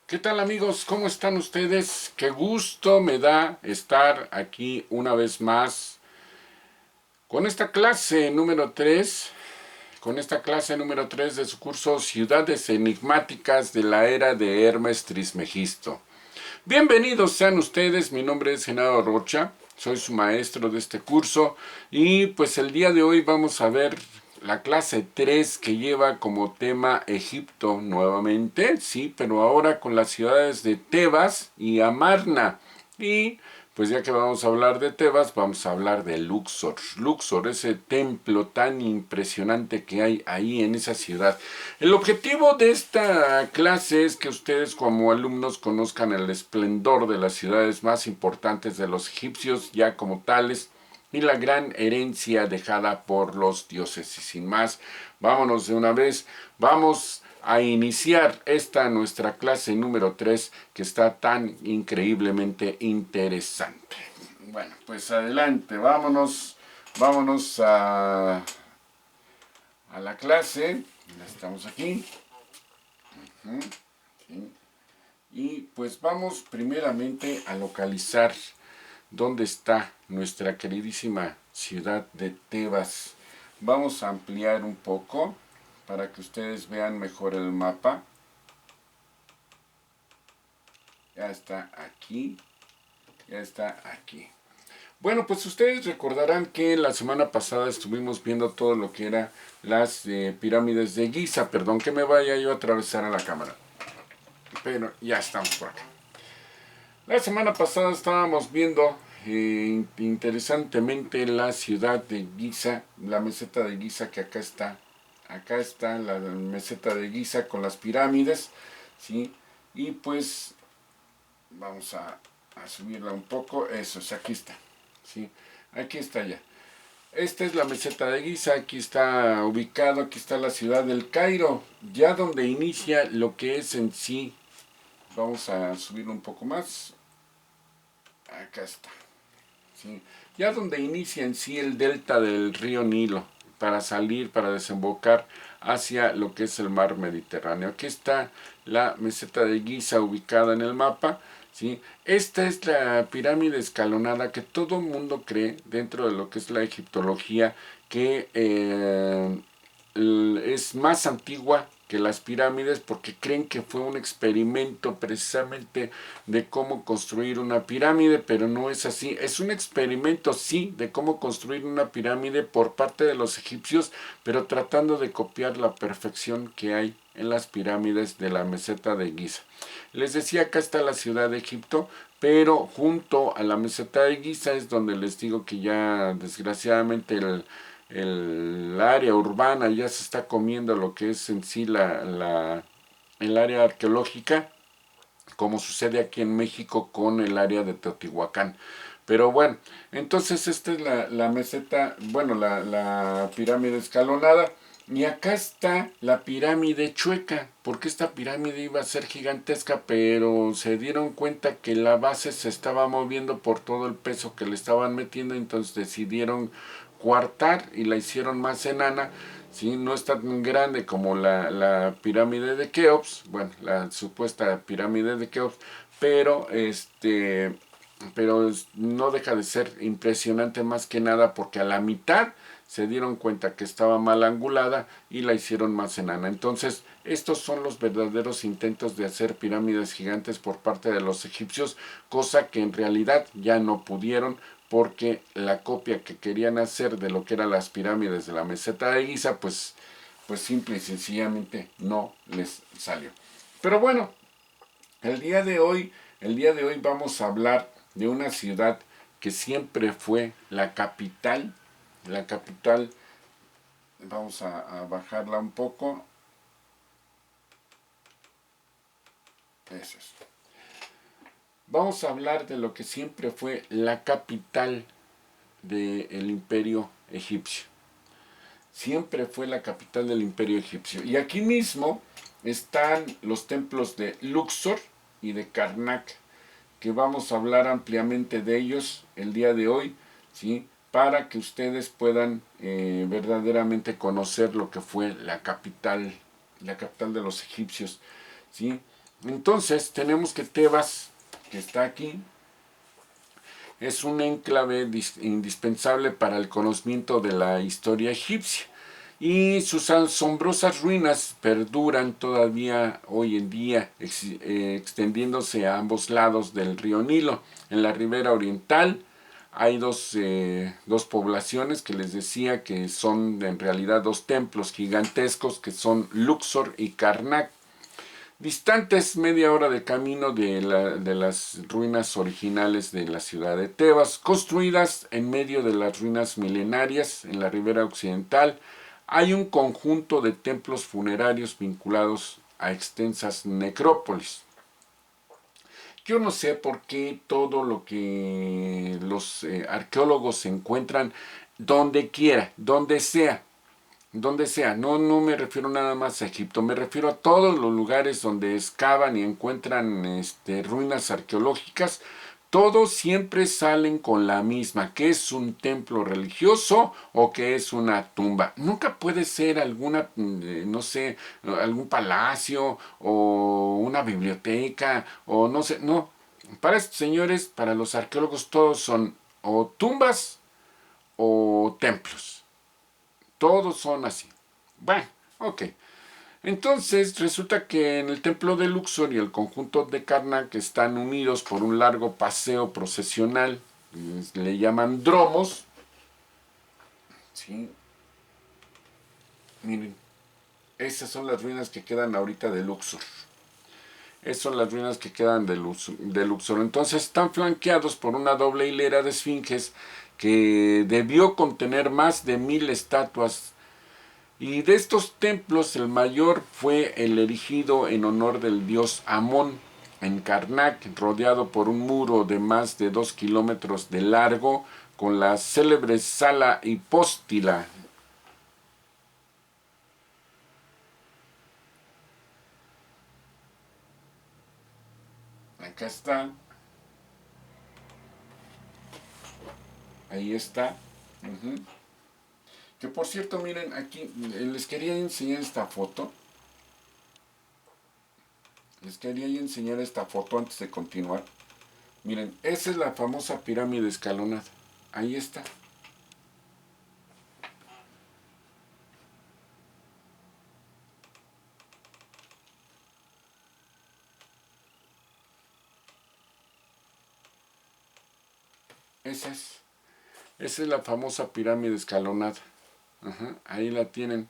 ¿Qué tal amigos? ¿Cómo están ustedes? Qué gusto me da estar aquí una vez más con esta clase número 3, de su curso Ciudades Enigmáticas de la Era de Hermes Trismegisto. Bienvenidos sean ustedes, mi nombre es Genaro Rocha, soy su maestro de este curso y pues el día de hoy vamos a ver la clase 3 que lleva como tema Egipto nuevamente, sí, pero ahora con las ciudades de Tebas y Amarna. Y pues ya que vamos a hablar de Tebas, vamos a hablar de Luxor. Luxor, ese templo tan impresionante que hay ahí en esa ciudad. El objetivo de esta clase es que ustedes como alumnos conozcan el esplendor de las ciudades más importantes de los egipcios ya como tales y la gran herencia dejada por los dioses. Y sin más, vámonos de una vez, vamos a iniciar esta nuestra clase número 3 que está tan increíblemente interesante. Bueno, pues adelante, vámonos a la clase. Ya estamos aquí. ¿Sí? Y pues vamos primeramente a localizar dónde está nuestra queridísima ciudad de Tebas. Vamos a ampliar un poco para que ustedes vean mejor el mapa. Ya está aquí, ya está aquí. Bueno, pues ustedes recordarán que la semana pasada estuvimos viendo todo lo que era las pirámides de Giza. Perdón que me vaya yo a atravesar a la cámara, pero ya estamos por acá. La semana pasada estábamos viendo interesantemente la ciudad de Giza, la meseta de Giza que acá está. Acá está la meseta de Giza con las pirámides, ¿sí? Y pues vamos a subirla un poco. Eso es, aquí está, ¿sí? Aquí está ya. Esta es la meseta de Giza, aquí está ubicado, aquí está la ciudad del Cairo, ya donde inicia lo que es en sí. Vamos a subir un poco más. Acá está. ¿Sí? Ya donde inicia en sí el delta del río Nilo para salir, para desembocar hacia lo que es el mar Mediterráneo. Aquí está la meseta de Giza ubicada en el mapa. ¿Sí? Esta es la pirámide escalonada que todo el mundo cree dentro de lo que es la egiptología que es más antigua que las pirámides porque creen que fue un experimento precisamente de cómo construir una pirámide, pero no es así. Es un experimento, sí, de cómo construir una pirámide por parte de los egipcios, pero tratando de copiar la perfección que hay en las pirámides de la meseta de Giza. Les decía, acá está la ciudad de Egipto, pero junto a la meseta de Giza es donde les digo que ya desgraciadamente el área urbana ya se está comiendo lo que es en sí el área arqueológica, como sucede aquí en México con el área de Teotihuacán. Pero bueno, entonces esta es la meseta, bueno, la pirámide escalonada. Y acá está la pirámide chueca, porque esta pirámide iba a ser gigantesca, pero se dieron cuenta que la base se estaba moviendo por todo el peso que le estaban metiendo, entonces decidieron cuartar y la hicieron más enana. ¿Sí? No es tan grande como la pirámide de Keops, bueno, la supuesta pirámide de Keops, pero pero no deja de ser impresionante más que nada porque a la mitad se dieron cuenta que estaba mal angulada y la hicieron más enana. Entonces, estos son los verdaderos intentos de hacer pirámides gigantes por parte de los egipcios, cosa que en realidad ya no pudieron porque la copia que querían hacer de lo que eran las pirámides de la meseta de Giza, pues simple y sencillamente no les salió. Pero bueno, el día de hoy vamos a hablar de una ciudad que siempre fue la capital, vamos a bajarla un poco, eso es. Vamos a hablar de lo que siempre fue la capital del imperio egipcio. Siempre fue la capital del imperio egipcio. Y aquí mismo están los templos de Luxor y de Karnak, que vamos a hablar ampliamente de ellos el día de hoy, ¿sí? Para que ustedes puedan verdaderamente conocer lo que fue la capital de los egipcios, ¿sí? Entonces tenemos que Tebas, que está aquí, es un enclave indispensable para el conocimiento de la historia egipcia. Y sus asombrosas ruinas perduran todavía hoy en día, extendiéndose a ambos lados del río Nilo. En la ribera oriental hay dos poblaciones que les decía que son en realidad dos templos gigantescos que son Luxor y Karnak, distantes media hora de camino de las ruinas originales de la ciudad de Tebas, construidas en medio de las ruinas milenarias en la ribera occidental. Hay un conjunto de templos funerarios vinculados a extensas necrópolis. Yo no sé por qué todo lo que los arqueólogos encuentran donde quiera, donde sea, no me refiero nada más a Egipto, me refiero a todos los lugares donde excavan y encuentran ruinas arqueológicas, todos siempre salen con la misma, que es un templo religioso o que es una tumba. Nunca puede ser alguna, no sé, algún palacio o una biblioteca o no sé, no. Para estos señores, para los arqueólogos, todos son o tumbas o templos. Todos son así. Bueno, ok. Entonces resulta que en el templo de Luxor y el conjunto de Karnak están unidos por un largo paseo procesional. Le llaman dromos. ¿Sí? Miren, esas son las ruinas que quedan ahorita de Luxor. Esas son las ruinas que quedan de Luxor. Entonces están flanqueados por una doble hilera de esfinges que debió contener más de 1000 estatuas. Y de estos templos el mayor fue el erigido en honor del dios Amón en Karnak, rodeado por un muro de más de 2 kilómetros de largo, con la célebre sala hipóstila. Acá está, ahí está. Uh-huh. Que por cierto, miren, aquí les quería enseñar esta foto. Les quería enseñar esta foto antes de continuar. Miren, esa es la famosa pirámide escalonada. Ahí está. Esa es. Esa es la famosa pirámide escalonada. Ajá, ahí la tienen.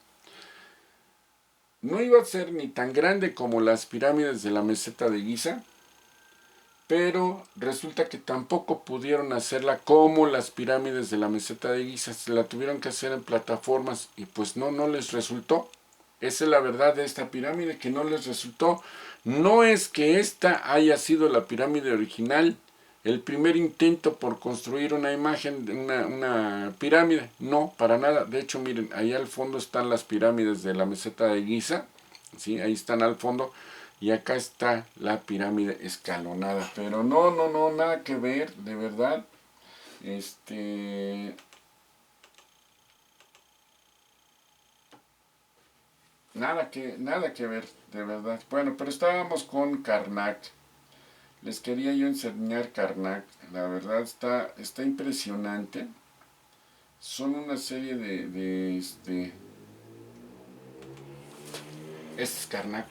No iba a ser ni tan grande como las pirámides de la meseta de Giza, pero resulta que tampoco pudieron hacerla como las pirámides de la meseta de Giza. Se la tuvieron que hacer en plataformas y pues no les resultó. Esa es la verdad de esta pirámide, que no les resultó. No es que esta haya sido la pirámide original, el primer intento por construir una imagen, una pirámide. No, para nada. De hecho, miren, ahí al fondo están las pirámides de la meseta de Giza. ¿Sí? Ahí están al fondo. Y acá está la pirámide escalonada. Pero no, nada que ver, de verdad. Nada que ver, de verdad. Bueno, pero estábamos con Karnak. Les quería yo enseñar Karnak. La verdad está impresionante. Son una serie este es Karnak.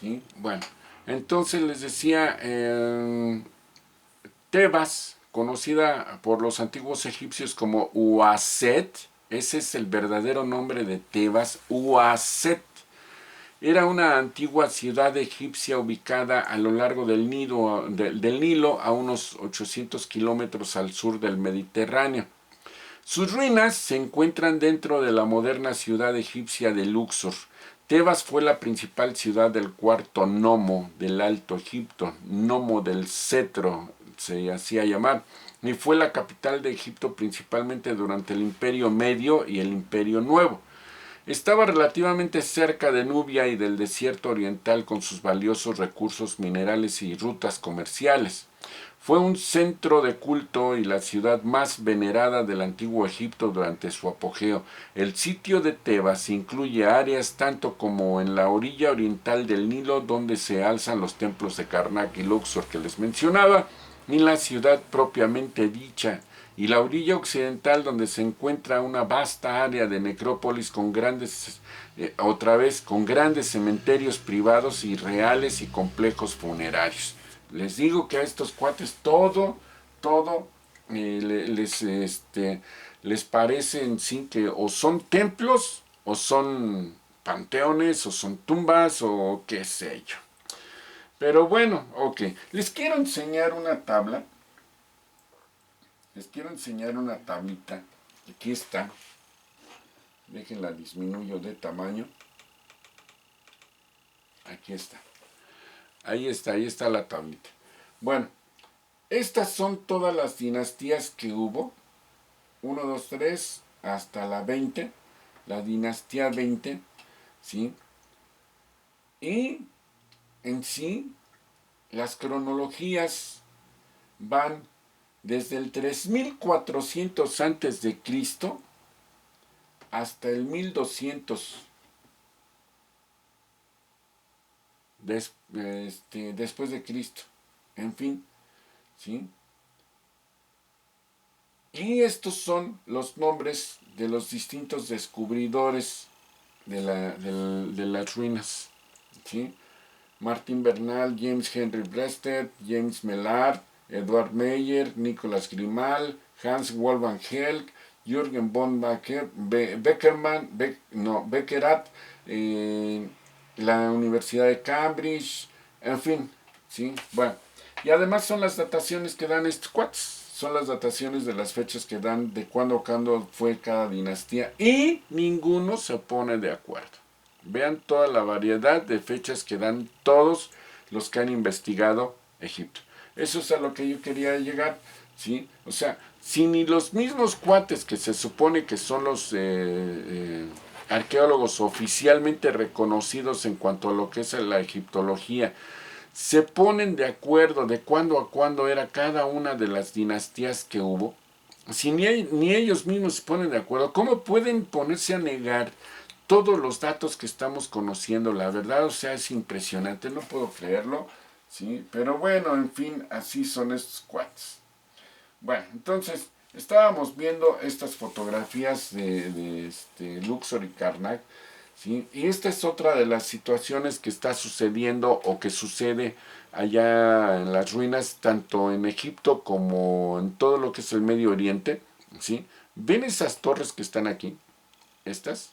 ¿Sí? Bueno, entonces les decía, Tebas, conocida por los antiguos egipcios como Uaset, ese es el verdadero nombre de Tebas, Uaset. Era una antigua ciudad egipcia ubicada a lo largo del Nilo a unos 800 kilómetros al sur del Mediterráneo. Sus ruinas se encuentran dentro de la moderna ciudad egipcia de Luxor. Tebas fue la principal ciudad del cuarto nomo del Alto Egipto, nomo del cetro se hacía llamar, y fue la capital de Egipto principalmente durante el Imperio Medio y el Imperio Nuevo. Estaba relativamente cerca de Nubia y del desierto oriental con sus valiosos recursos minerales y rutas comerciales. Fue un centro de culto y la ciudad más venerada del antiguo Egipto durante su apogeo. El sitio de Tebas incluye áreas tanto como en la orilla oriental del Nilo, donde se alzan los templos de Karnak y Luxor que les mencionaba, y la ciudad propiamente dicha, y la orilla occidental, donde se encuentra una vasta área de necrópolis con grandes, con grandes cementerios privados y reales y complejos funerarios. Les digo que a estos cuates todo les parece en sí que o son templos, o son panteones, o son tumbas, o qué sé yo. Pero bueno, ok. Les quiero enseñar una tabla. Les quiero enseñar una tablita. Aquí está. Déjenla disminuyo de tamaño. Aquí está. Ahí está la tablita. Bueno, estas son todas las dinastías que hubo. 1, 2, 3, hasta la 20. La dinastía 20. ¿Sí? Y en sí, las cronologías van desde el 3400 antes de Cristo hasta el 1200 después de Cristo. En fin, ¿sí? Y estos son los nombres de los distintos descubridores de las ruinas, ¿sí? Martin Bernal, James Henry Breasted, James Mellard, Edward Meyer, Nicolas Grimal, Hans Wolfgang Helck, Jürgen von Beckermann, Beckerath, la Universidad de Cambridge, en fin, ¿sí? Bueno, y además son las dataciones que dan estos cuates. Son las dataciones de las fechas que dan de cuándo fue cada dinastía. Y ninguno se pone de acuerdo. Vean toda la variedad de fechas que dan todos los que han investigado Egipto. Eso es a lo que yo quería llegar, ¿sí? O sea, si ni los mismos cuates que se supone que son los arqueólogos oficialmente reconocidos en cuanto a lo que es la egiptología, se ponen de acuerdo de cuándo a cuándo era cada una de las dinastías que hubo, si ni ellos mismos se ponen de acuerdo, ¿cómo pueden ponerse a negar todos los datos que estamos conociendo? La verdad, o sea, es impresionante, no puedo creerlo, ¿sí? Pero bueno, en fin, así son estos cuates. Bueno, entonces, estábamos viendo estas fotografías de Luxor y Karnak, ¿sí? Y esta es otra de las situaciones que está sucediendo o que sucede allá en las ruinas, tanto en Egipto como en todo lo que es el Medio Oriente, ¿sí? ¿Ven esas torres que están aquí? Estas.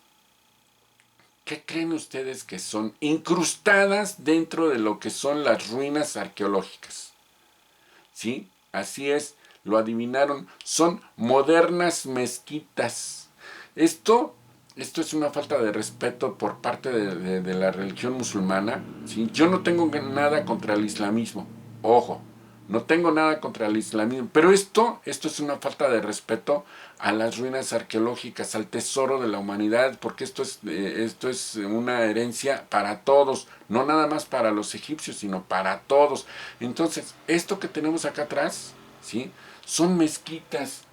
¿Qué creen ustedes que son? Incrustadas dentro de lo que son las ruinas arqueológicas. ¿Sí? Así es, lo adivinaron. Son modernas mezquitas. Esto es una falta de respeto por parte de la religión musulmana, ¿sí? Yo no tengo nada contra el islamismo. Ojo, no tengo nada contra el islamismo. Pero esto es una falta de respeto a las ruinas arqueológicas, al tesoro de la humanidad, porque esto es una herencia para todos, no nada más para los egipcios, sino para todos. Entonces, esto que tenemos acá atrás, ¿sí? Son mezquitas.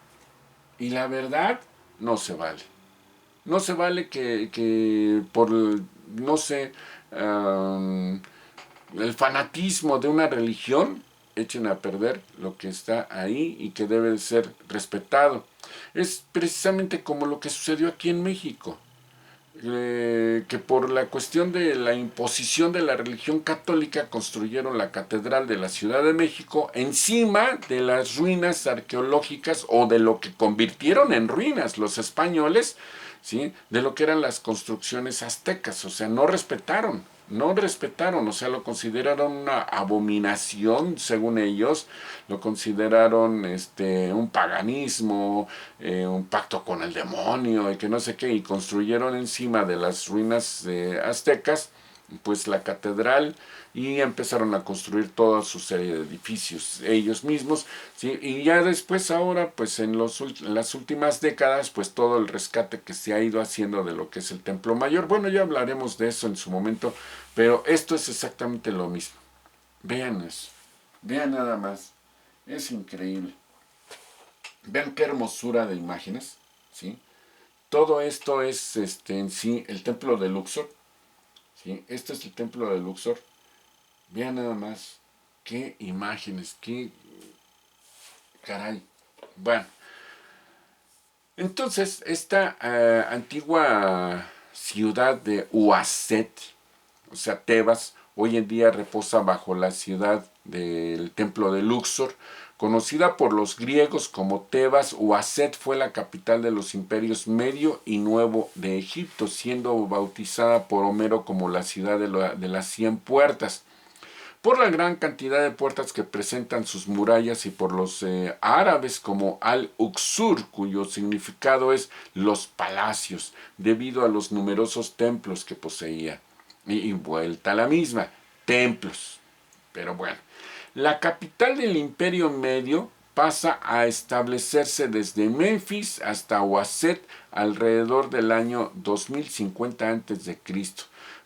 Y la verdad, no se vale. No se vale que por, no sé, el fanatismo de una religión echen a perder lo que está ahí y que debe ser respetado. Es precisamente como lo que sucedió aquí en México, que por la cuestión de la imposición de la religión católica construyeron la Catedral de la Ciudad de México encima de las ruinas arqueológicas o de lo que convirtieron en ruinas los españoles, ¿sí? De lo que eran las construcciones aztecas. O sea, no respetaron, o sea, lo consideraron una abominación, según ellos, lo consideraron un paganismo, un pacto con el demonio, y que no sé qué, y construyeron encima de las ruinas aztecas pues la catedral y empezaron a construir toda su serie de edificios ellos mismos, ¿sí? Y ya después ahora pues en las últimas décadas pues todo el rescate que se ha ido haciendo de lo que es el Templo Mayor, bueno, ya hablaremos de eso en su momento, pero esto es exactamente lo mismo. Vean eso, vean nada más, es increíble. Vean qué hermosura de imágenes, ¿sí? Todo esto es en sí el templo de Luxor, ¿sí? Este es el templo de Luxor. Vean nada más qué imágenes, qué caray. Bueno, entonces esta antigua ciudad de Uaset, o sea, Tebas, hoy en día reposa bajo la ciudad del templo de Luxor, conocida por los griegos como Tebas. Uaset fue la capital de los imperios Medio y Nuevo de Egipto, siendo bautizada por Homero como la ciudad de las 100 puertas, por la gran cantidad de puertas que presentan sus murallas, y por los árabes como Al-Uqsur, cuyo significado es los palacios, debido a los numerosos templos que poseía. Y vuelta a la misma, templos. Pero bueno, la capital del Imperio Medio pasa a establecerse desde Memphis hasta Waset alrededor del año 2050 a.C.,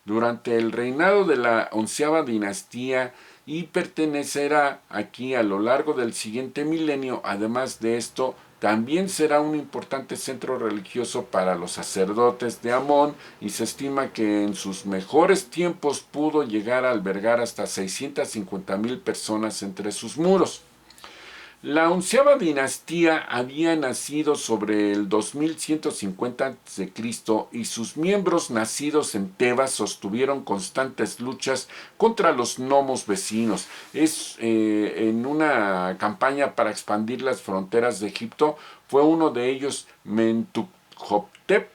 durante el reinado de la 11ª dinastía, y pertenecerá aquí a lo largo del siguiente milenio. Además de esto, también será un importante centro religioso para los sacerdotes de Amón, y se estima que en sus mejores tiempos pudo llegar a albergar hasta 650,000 personas entre sus muros. La 11ª dinastía había nacido sobre el 2150 a.C. y sus miembros nacidos en Tebas sostuvieron constantes luchas contra los nomos vecinos. En una campaña para expandir las fronteras de Egipto, fue uno de ellos Mentuhotep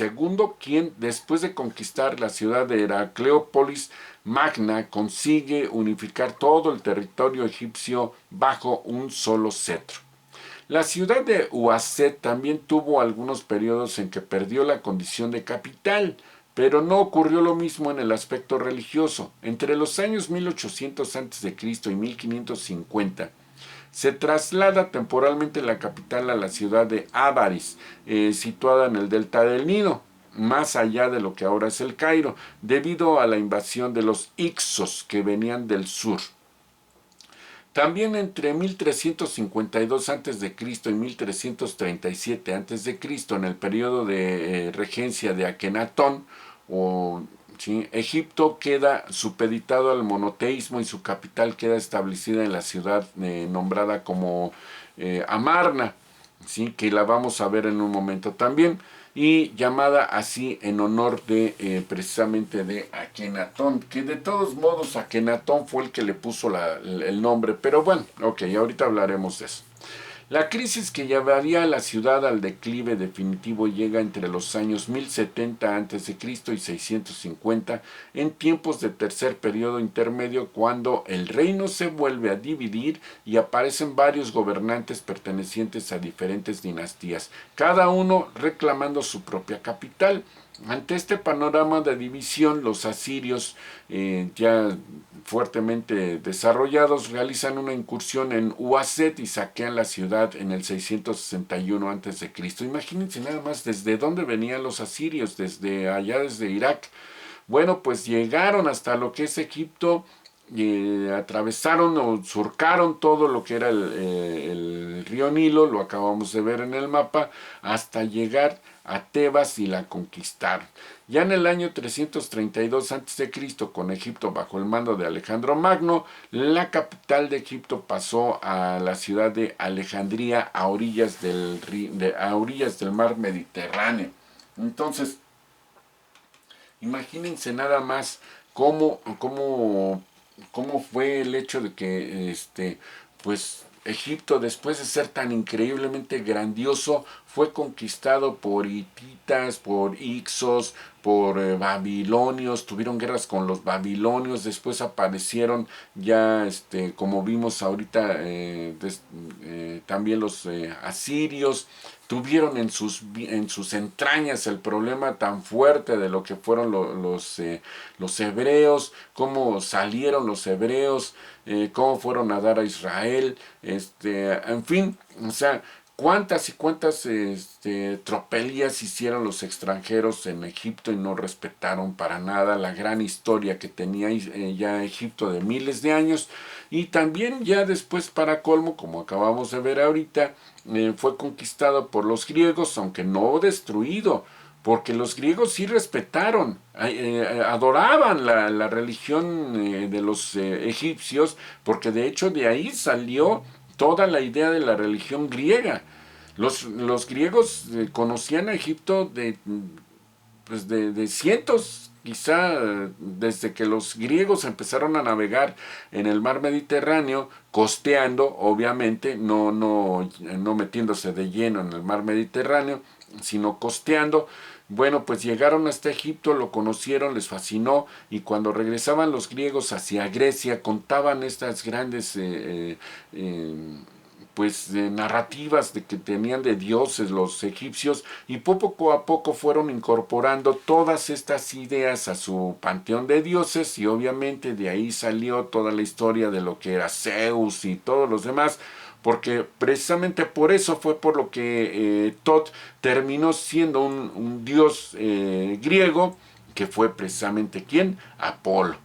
II, quien, después de conquistar la ciudad de Heracleópolis Magna, consigue unificar todo el territorio egipcio bajo un solo cetro. La ciudad de Uaset también tuvo algunos periodos en que perdió la condición de capital, pero no ocurrió lo mismo en el aspecto religioso. Entre los años 1800 a.C. y 1550, se traslada temporalmente la capital a la ciudad de Avaris, situada en el delta del Nilo, más allá de lo que ahora es el Cairo, debido a la invasión de los Ixos que venían del sur. También entre 1352 a.C. y 1337 a.C., en el periodo de regencia de Akenatón, ¿sí?, Egipto queda supeditado al monoteísmo y su capital queda establecida en la ciudad nombrada como Amarna, ¿sí?, que la vamos a ver en un momento también, y llamada así en honor de precisamente de Akenatón, que de todos modos Akenatón fue el que le puso el nombre, pero bueno, ok, ahorita hablaremos de eso. La crisis que llevaría a la ciudad al declive definitivo llega entre los años 1070 a.C. y 650, en tiempos de tercer periodo intermedio, cuando el reino se vuelve a dividir y aparecen varios gobernantes pertenecientes a diferentes dinastías, cada uno reclamando su propia capital. Ante este panorama de división, los asirios, ya fuertemente desarrollados, realizan una incursión en Uaset y saquean la ciudad en el 661 a.C. Imagínense nada más desde dónde venían los asirios, desde allá, desde Irak. Bueno, pues llegaron hasta lo que es Egipto, atravesaron o surcaron todo lo que era el río Nilo, lo acabamos de ver en el mapa, hasta llegar a Tebas y la conquistaron. Ya en el año 332 a.C., con Egipto bajo el mando de Alejandro Magno, la capital de Egipto pasó a la ciudad de Alejandría, a orillas del mar Mediterráneo. Entonces, imagínense nada más cómo fue el hecho de que pues Egipto, después de ser tan increíblemente grandioso, fue conquistado por hititas, por ixos, por babilonios. Tuvieron guerras con los babilonios, después aparecieron ya, como vimos ahorita, también los asirios. tuvieron en sus entrañas el problema tan fuerte de lo que fueron los hebreos, cómo salieron los hebreos, cómo fueron a dar a Israel, en fin, o sea, cuántas y cuántas tropelías hicieron los extranjeros en Egipto y no respetaron para nada la gran historia que tenía ya Egipto de miles de años. Y también ya después, para colmo, como acabamos de ver ahorita, fue conquistado por los griegos, aunque no destruido, porque los griegos sí respetaron, adoraban la religión de los egipcios, porque de hecho de ahí salió toda la idea de la religión griega. Los griegos conocían a Egipto pues de cientos, quizá desde que los griegos empezaron a navegar en el mar Mediterráneo, costeando, obviamente, no metiéndose de lleno en el mar Mediterráneo, sino costeando. Bueno, pues llegaron hasta Egipto, lo conocieron, les fascinó, y cuando regresaban los griegos hacia Grecia, contaban estas grandes pues narrativas de que tenían de dioses los egipcios, y poco a poco fueron incorporando todas estas ideas a su panteón de dioses, y obviamente de ahí salió toda la historia de lo que era Zeus y todos los demás, porque precisamente por eso fue por lo que Tot terminó siendo un dios griego, que fue precisamente ¿quién? Apolo.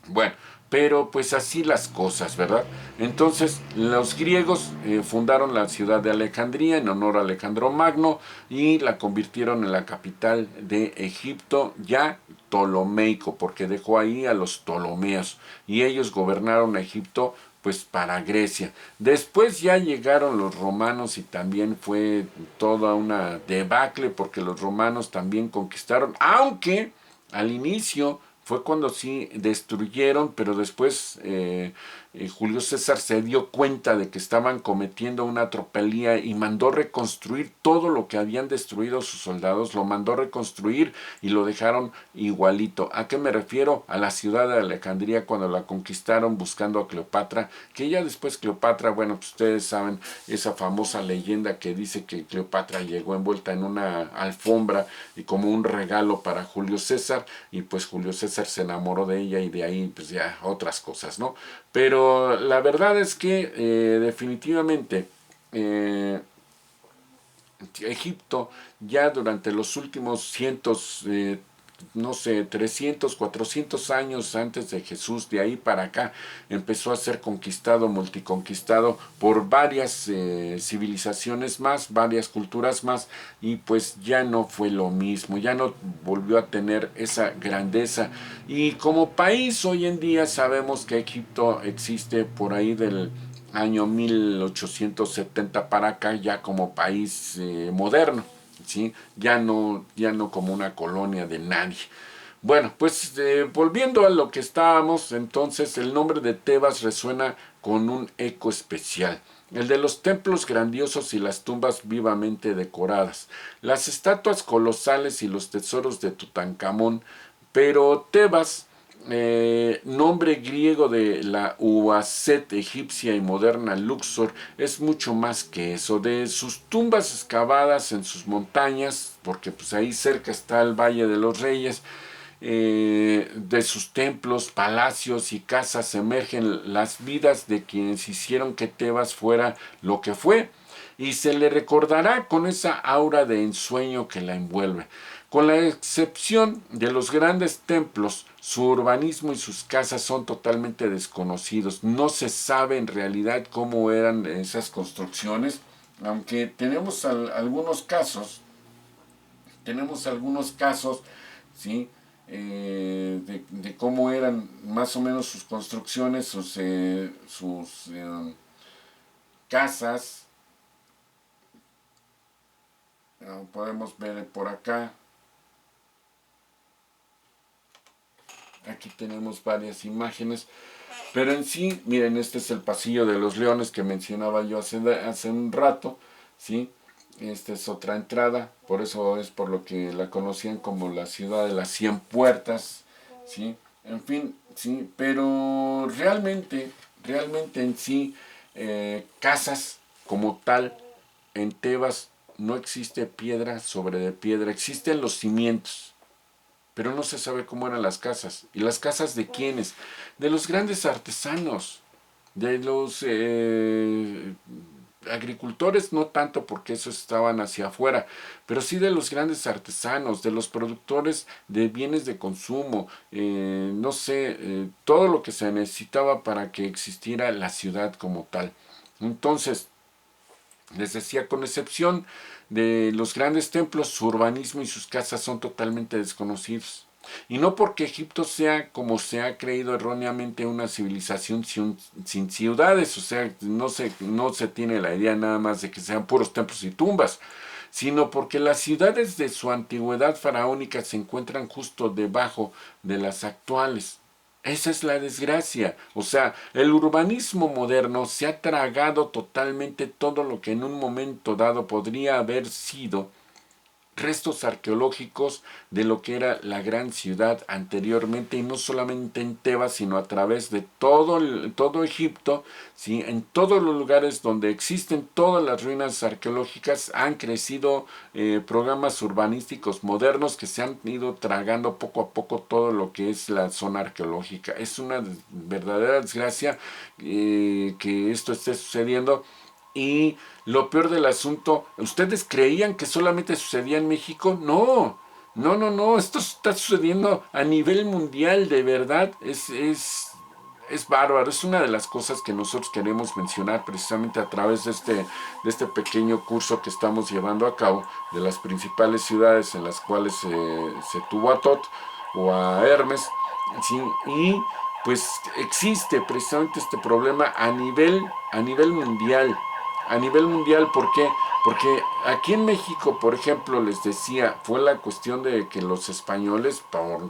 Bueno, pero pues así las cosas, ¿verdad? Entonces los griegos fundaron la ciudad de Alejandría en honor a Alejandro Magno y la convirtieron en la capital de Egipto, ya ptolomeico, porque dejó ahí a los ptolomeos y ellos gobernaron Egipto pues para Grecia. Después ya llegaron los romanos y también fue toda una debacle porque los romanos también conquistaron, aunque al inicio fue cuando sí destruyeron, pero después Julio César se dio cuenta de que estaban cometiendo una tropelía y mandó reconstruir todo lo que habían destruido sus soldados, lo mandó reconstruir y lo dejaron igualito. ¿A qué me refiero? A la ciudad de Alejandría cuando la conquistaron buscando a Cleopatra, que ya después Cleopatra, bueno, pues ustedes saben esa famosa leyenda que dice que Cleopatra llegó envuelta en una alfombra y como un regalo para Julio César, y pues Julio César se enamoró de ella y de ahí pues ya otras cosas, ¿no? Pero la verdad es que definitivamente Egipto ya durante los últimos cientos, no sé, 300, 400 años antes de Jesús, de ahí para acá, empezó a ser conquistado, multiconquistado por varias civilizaciones más, varias culturas más, y pues ya no fue lo mismo, ya no volvió a tener esa grandeza. Y como país hoy en día sabemos que Egipto existe por ahí del año 1870 para acá ya como país moderno, ¿sí? Ya no como una colonia de nadie. Bueno, pues volviendo a lo que estábamos, entonces el nombre de Tebas resuena con un eco especial, el de los templos grandiosos y las tumbas vivamente decoradas, las estatuas colosales y los tesoros de Tutankamón, pero Tebas, nombre griego de la Uaset egipcia y moderna Luxor, es mucho más que eso. De sus tumbas excavadas en sus montañas, porque pues ahí cerca está el Valle de los Reyes, de sus templos, palacios y casas emergen las vidas de quienes hicieron que Tebas fuera lo que fue, y se le recordará con esa aura de ensueño que la envuelve. Con la excepción de los grandes templos, su urbanismo y sus casas son totalmente desconocidos. No se sabe en realidad cómo eran esas construcciones, aunque tenemos algunos casos, ¿sí? De cómo eran más o menos sus construcciones, sus casas. Podemos ver por acá. Aquí tenemos varias imágenes. Pero en sí, miren, este es el pasillo de los leones que mencionaba yo hace un rato, ¿sí? Esta es otra entrada, por eso es por lo que la conocían como la ciudad de las 100 puertas, ¿sí? En fin, sí, pero realmente en sí, casas como tal en Tebas no existe piedra sobre de piedra, existen los cimientos, pero no se sabe cómo eran las casas. ¿Y las casas de quiénes? De los grandes artesanos, de los agricultores, no tanto porque esos estaban hacia afuera, pero sí de los grandes artesanos, de los productores de bienes de consumo, no sé, todo lo que se necesitaba para que existiera la ciudad como tal. Entonces, les decía, con excepción de los grandes templos, su urbanismo y sus casas son totalmente desconocidos. Y no porque Egipto sea, como se ha creído erróneamente, una civilización sin ciudades, o sea, no se tiene la idea nada más de que sean puros templos y tumbas, sino porque las ciudades de su antigüedad faraónica se encuentran justo debajo de las actuales. Esa es la desgracia. O sea, el urbanismo moderno se ha tragado totalmente todo lo que en un momento dado podría haber sido restos arqueológicos de lo que era la gran ciudad anteriormente, y no solamente en Tebas, sino a través de todo Egipto, ¿sí? En todos los lugares donde existen todas las ruinas arqueológicas han crecido programas urbanísticos modernos que se han ido tragando poco a poco todo lo que es la zona arqueológica. Es una verdadera desgracia que esto esté sucediendo. Y lo peor del asunto, ¿ustedes creían que solamente sucedía en México? No, no, esto está sucediendo a nivel mundial, de verdad, es bárbaro, es una de las cosas que nosotros queremos mencionar precisamente a través de este pequeño curso que estamos llevando a cabo de las principales ciudades en las cuales se tuvo a Tot o a Hermes, ¿sí? Y pues existe precisamente este problema a nivel mundial. A nivel mundial, ¿por qué? Porque aquí en México, por ejemplo, les decía, fue la cuestión de que los españoles,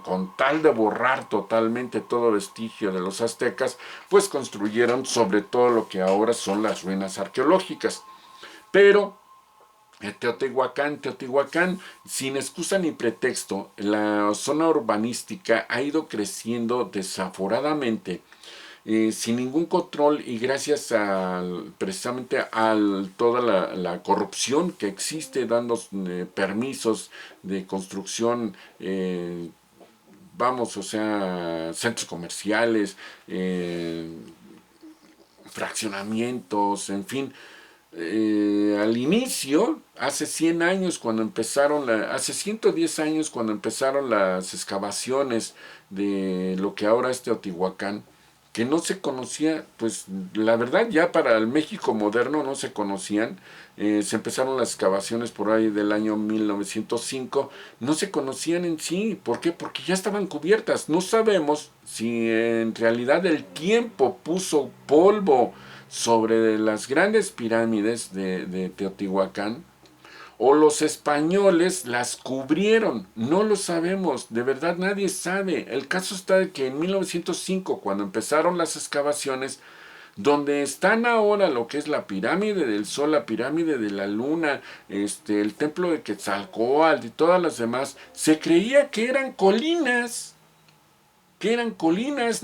con tal de borrar totalmente todo vestigio de los aztecas, pues construyeron sobre todo lo que ahora son las ruinas arqueológicas. Pero Teotihuacán, sin excusa ni pretexto, la zona urbanística ha ido creciendo desaforadamente, sin ningún control, y gracias precisamente a toda la corrupción que existe dando permisos de construcción, vamos, o sea, centros comerciales, fraccionamientos, en fin. Al inicio, hace 100 años cuando empezaron, hace 110 años cuando empezaron las excavaciones de lo que ahora es Teotihuacán, que no se conocía, pues la verdad ya para el México moderno no se conocían. Se empezaron las excavaciones por ahí del año 1905, no se conocían en sí. ¿Por qué? Porque ya estaban cubiertas. No sabemos si en realidad el tiempo puso polvo sobre las grandes pirámides de Teotihuacán, o los españoles las cubrieron. No lo sabemos, de verdad nadie sabe. El caso está de que en 1905, cuando empezaron las excavaciones, donde están ahora lo que es la pirámide del Sol, la pirámide de la Luna, el templo de Quetzalcóatl y todas las demás, se creía que eran colinas.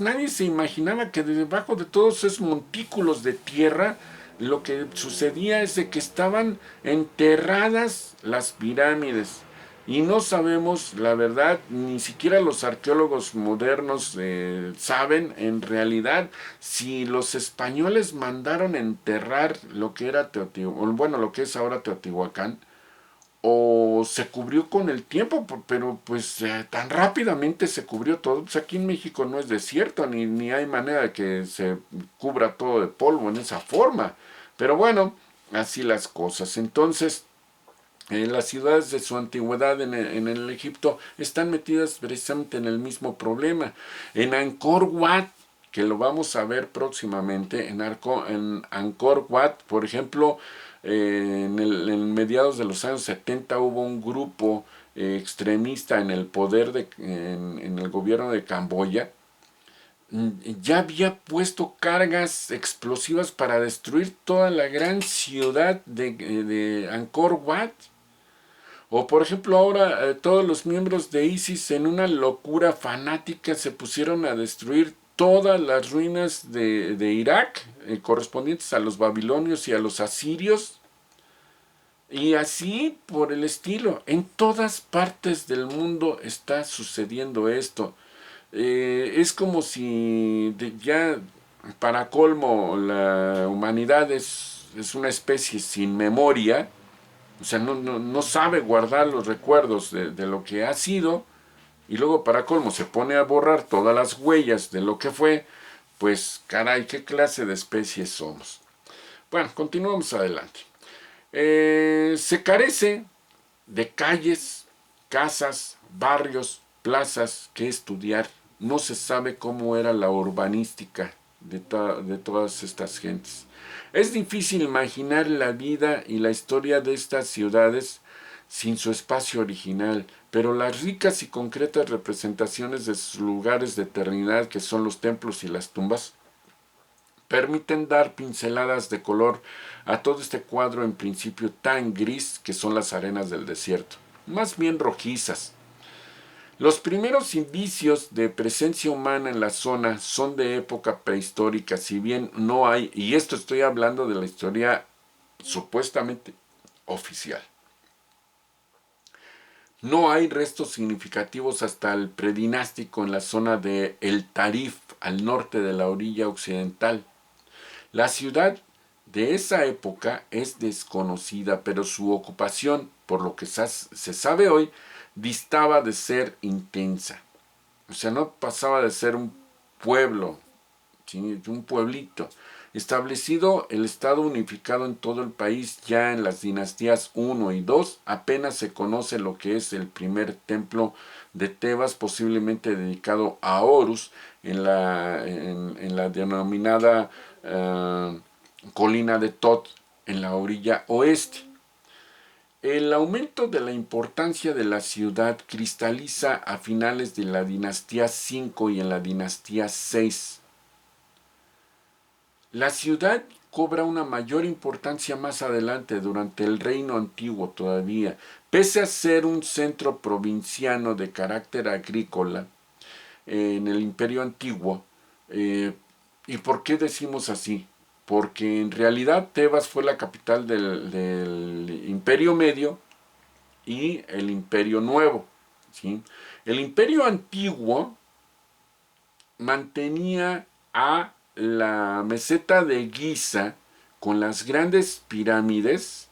Nadie se imaginaba que debajo de todos esos montículos de tierra lo que sucedía es de que estaban enterradas las pirámides. Y no sabemos, la verdad, ni siquiera los arqueólogos modernos saben en realidad si los españoles mandaron enterrar lo que era bueno, lo que es ahora Teotihuacán, o se cubrió con el tiempo, pero pues tan rápidamente se cubrió todo. Pues aquí en México no es desierto, ni hay manera de que se cubra todo de polvo en esa forma. Pero bueno, así las cosas. Entonces, las ciudades de su antigüedad en el Egipto están metidas precisamente en el mismo problema. En Angkor Wat, que lo vamos a ver próximamente, en Angkor Wat, por ejemplo, en mediados de los años 70 hubo un grupo extremista en el poder en el gobierno de Camboya. Ya había puesto cargas explosivas para destruir toda la gran ciudad de Angkor Wat. O por ejemplo ahora todos los miembros de ISIS en una locura fanática se pusieron a destruir todas las ruinas de Irak correspondientes a los babilonios y a los asirios. Y así por el estilo. En todas partes del mundo está sucediendo esto. Es como si ya, para colmo, la humanidad es una especie sin memoria. O sea, no sabe guardar los recuerdos de lo que ha sido. Y luego, para colmo, se pone a borrar todas las huellas de lo que fue. Pues, caray, ¿qué clase de especie somos? Bueno, continuamos adelante. Se carece de calles, casas, barrios, plazas que estudiar. No se sabe cómo era la urbanística de todas estas gentes. Es difícil imaginar la vida y la historia de estas ciudades sin su espacio original, pero las ricas y concretas representaciones de sus lugares de eternidad, que son los templos y las tumbas, permiten dar pinceladas de color a todo este cuadro en principio tan gris que son las arenas del desierto, más bien rojizas. Los primeros indicios de presencia humana en la zona son de época prehistórica, si bien no hay, y esto estoy hablando de la historia supuestamente oficial, no hay restos significativos hasta el predinástico en la zona de El Tarif, al norte de la orilla occidental. La ciudad de esa época es desconocida, pero su ocupación, por lo que se sabe hoy, distaba de ser intensa. O sea, no pasaba de ser un pueblo, ¿sí? Un pueblito. Establecido el Estado unificado en todo el país ya en las dinastías 1 y 2, apenas se conoce lo que es el primer templo de Tebas, posiblemente dedicado a Horus, en la denominada colina de Tot, en la orilla oeste. El aumento de la importancia de la ciudad cristaliza a finales de la dinastía 5 y en la dinastía 6. La ciudad cobra una mayor importancia más adelante, durante el reino antiguo todavía. Pese a ser un centro provinciano de carácter agrícola en el imperio antiguo, ¿y por qué decimos así? Porque en realidad Tebas fue la capital del imperio medio y el imperio nuevo, ¿sí? El imperio antiguo mantenía a la meseta de Giza con las grandes pirámides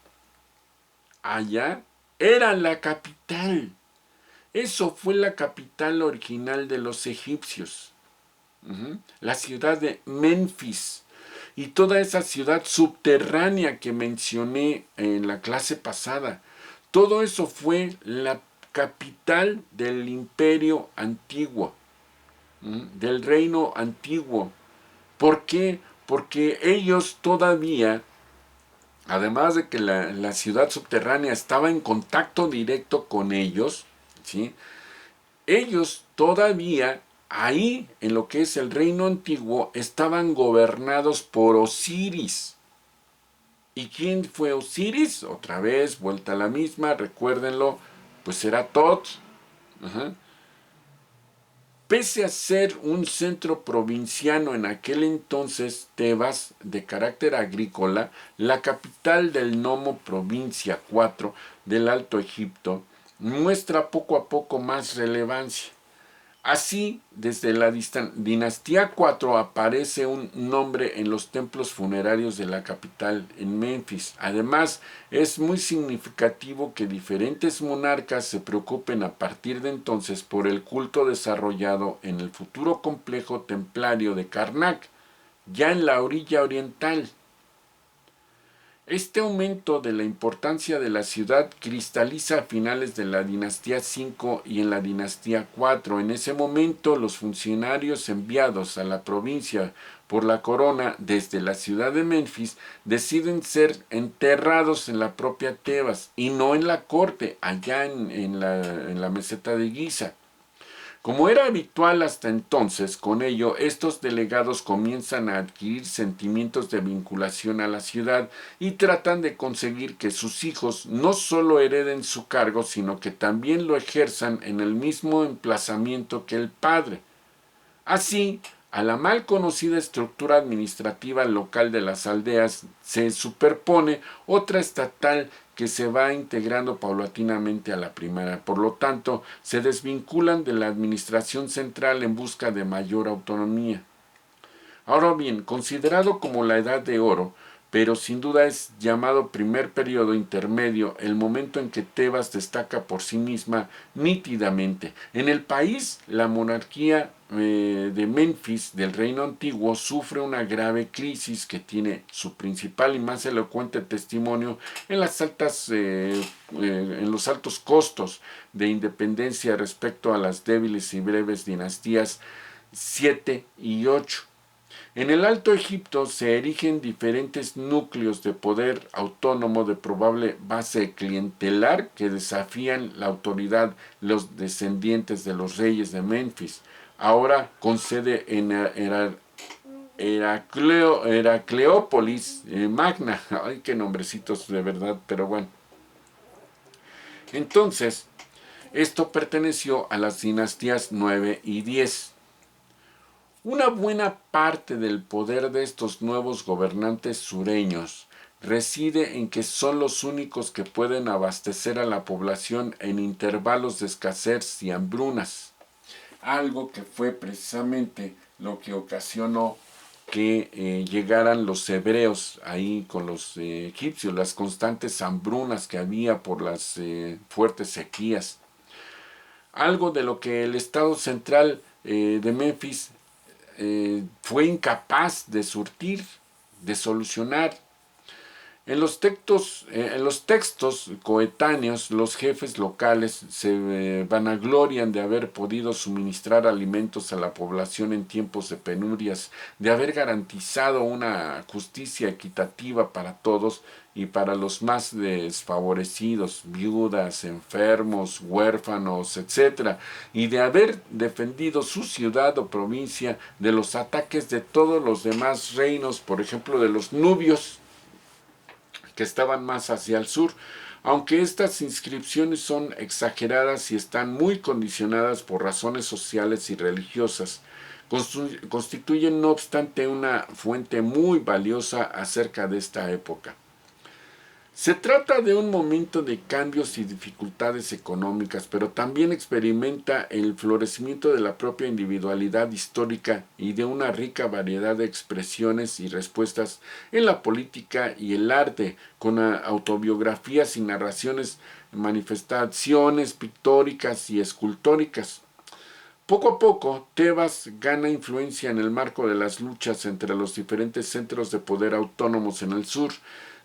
allá, era la capital. Eso fue la capital original de los egipcios. La ciudad de Memphis. Y toda esa ciudad subterránea que mencioné en la clase pasada. Todo eso fue la capital del imperio antiguo, del reino antiguo. ¿Por qué? Porque ellos todavía, además de que la ciudad subterránea estaba en contacto directo con ellos, ¿sí? Ellos todavía ahí, en lo que es el reino antiguo, estaban gobernados por Osiris. ¿Y quién fue Osiris? Otra vez, vuelta a la misma, recuérdenlo, pues era Tot. Ajá. Pese a ser un centro provinciano en aquel entonces, Tebas, de carácter agrícola, la capital del Nomo Provincia 4 del Alto Egipto, muestra poco a poco más relevancia. Así, desde la dinastía 4 aparece un nombre en los templos funerarios de la capital, en Memphis. Además, es muy significativo que diferentes monarcas se preocupen a partir de entonces por el culto desarrollado en el futuro complejo templario de Karnak, ya en la orilla oriental. Este aumento de la importancia de la ciudad cristaliza a finales de la dinastía 5 y en la dinastía 4. En ese momento, los funcionarios enviados a la provincia por la corona desde la ciudad de Memphis deciden ser enterrados en la propia Tebas y no en la corte, allá en la meseta de Giza. Como era habitual hasta entonces, con ello, estos delegados comienzan a adquirir sentimientos de vinculación a la ciudad y tratan de conseguir que sus hijos no solo hereden su cargo, sino que también lo ejerzan en el mismo emplazamiento que el padre. Así, a la mal conocida estructura administrativa local de las aldeas se superpone otra estatal que se va integrando paulatinamente a la primera. Por lo tanto, se desvinculan de la administración central en busca de mayor autonomía. Ahora bien, considerado como la Edad de Oro, pero sin duda es llamado primer periodo intermedio, el momento en que Tebas destaca por sí misma nítidamente. En el país, la monarquía de Menfis del Reino Antiguo sufre una grave crisis que tiene su principal y más elocuente testimonio en en los altos costos de independencia respecto a las débiles y breves dinastías 7 y 8. En el Alto Egipto se erigen diferentes núcleos de poder autónomo de probable base clientelar que desafían la autoridad los descendientes de los reyes de Menfis, ahora con sede en Heracleópolis Magna. Ay, qué nombrecitos de verdad, pero bueno. Entonces, esto perteneció a las dinastías 9 y 10. Una buena parte del poder de estos nuevos gobernantes sureños reside en que son los únicos que pueden abastecer a la población en intervalos de escasez y hambrunas, algo que fue precisamente lo que ocasionó que llegaran los hebreos ahí con los egipcios, las constantes hambrunas que había por las fuertes sequías. Algo de lo que el Estado central de Memphis fue incapaz de surtir, de solucionar. En los textos coetáneos, los jefes locales se vanaglorian de haber podido suministrar alimentos a la población en tiempos de penurias, de haber garantizado una justicia equitativa para todos y para los más desfavorecidos, viudas, enfermos, huérfanos, etc., y de haber defendido su ciudad o provincia de los ataques de todos los demás reinos, por ejemplo, de los nubios, que estaban más hacia el sur, aunque estas inscripciones son exageradas y están muy condicionadas por razones sociales y religiosas, constituyen no obstante una fuente muy valiosa acerca de esta época. Se trata de un momento de cambios y dificultades económicas, pero también experimenta el florecimiento de la propia individualidad histórica y de una rica variedad de expresiones y respuestas en la política y el arte, con autobiografías y narraciones, manifestaciones pictóricas y escultóricas. Poco a poco, Tebas gana influencia en el marco de las luchas entre los diferentes centros de poder autónomos en el sur,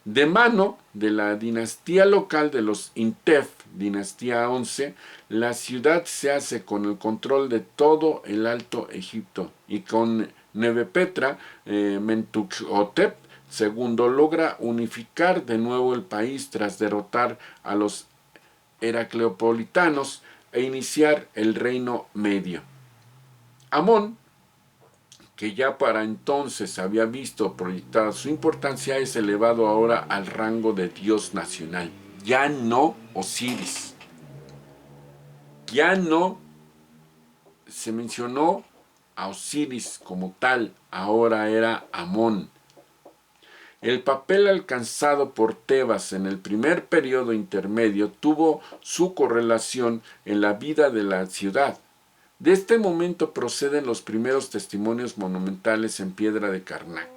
de mano de la dinastía local de los Intef, dinastía 11, la ciudad se hace con el control de todo el Alto Egipto y con Nebepetra Mentuhotep II logra unificar de nuevo el país tras derrotar a los heracleopolitanos e iniciar el Reino Medio. Amón, que ya para entonces había visto proyectada su importancia, es elevado ahora al rango de dios nacional. Ya no Osiris. Ya no se mencionó a Osiris como tal, ahora era Amón. El papel alcanzado por Tebas en el primer periodo intermedio tuvo su correlación en la vida de la ciudad. De este momento proceden los primeros testimonios monumentales en piedra de Karnak,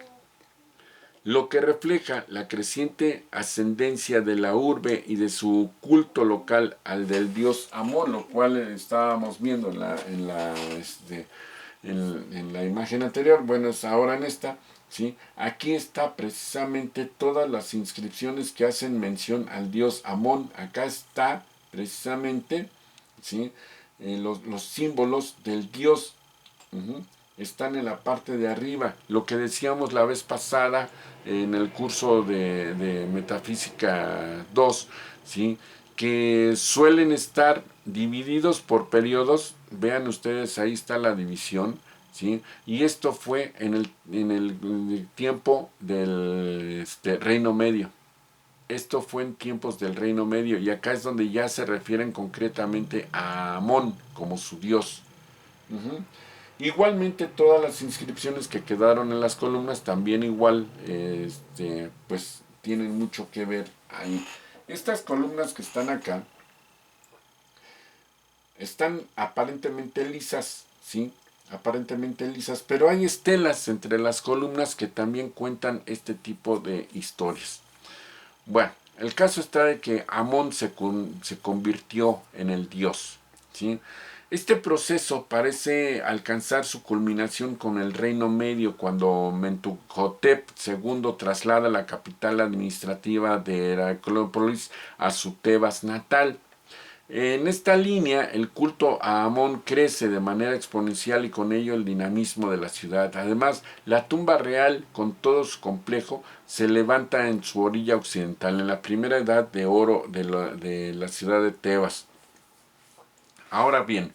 lo que refleja la creciente ascendencia de la urbe y de su culto local al del dios Amón, lo cual estábamos viendo en la imagen anterior. Bueno, es ahora en esta. ¿Sí? Aquí está precisamente todas las inscripciones que hacen mención al dios Amón. Acá está precisamente, ¿sí? Los símbolos del dios están en la parte de arriba. Lo que decíamos la vez pasada en el curso de Metafísica 2, ¿sí? Que suelen estar divididos por periodos. Vean ustedes, ahí está la división. ¿Sí? Y esto fue en el tiempo del Reino Medio. Esto fue en tiempos del Reino Medio, y acá es donde ya se refieren concretamente a Amón como su dios. Igualmente todas las inscripciones que quedaron en las columnas también igual pues tienen mucho que ver ahí. Estas columnas que están acá están aparentemente lisas, ¿sí? Aparentemente lisas, pero hay estelas entre las columnas que también cuentan este tipo de historias. Bueno, el caso está de que Amón se convirtió en el dios, ¿sí? Este proceso parece alcanzar su culminación con el Reino Medio cuando Mentuhotep II traslada la capital administrativa de Heraclópolis a su Tebas natal. En esta línea, el culto a Amón crece de manera exponencial y con ello el dinamismo de la ciudad. Además, la tumba real, con todo su complejo, se levanta en su orilla occidental, en la primera edad de oro de la ciudad de Tebas. Ahora bien,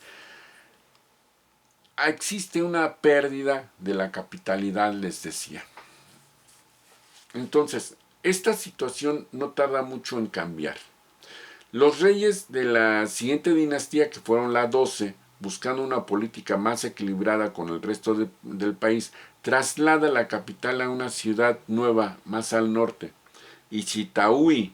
existe una pérdida de la capitalidad, les decía. Entonces, esta situación no tarda mucho en cambiar. Los reyes de la siguiente dinastía, que fueron la 12, buscando una política más equilibrada con el resto del país, traslada la capital a una ciudad nueva más al norte, Ichitaúi,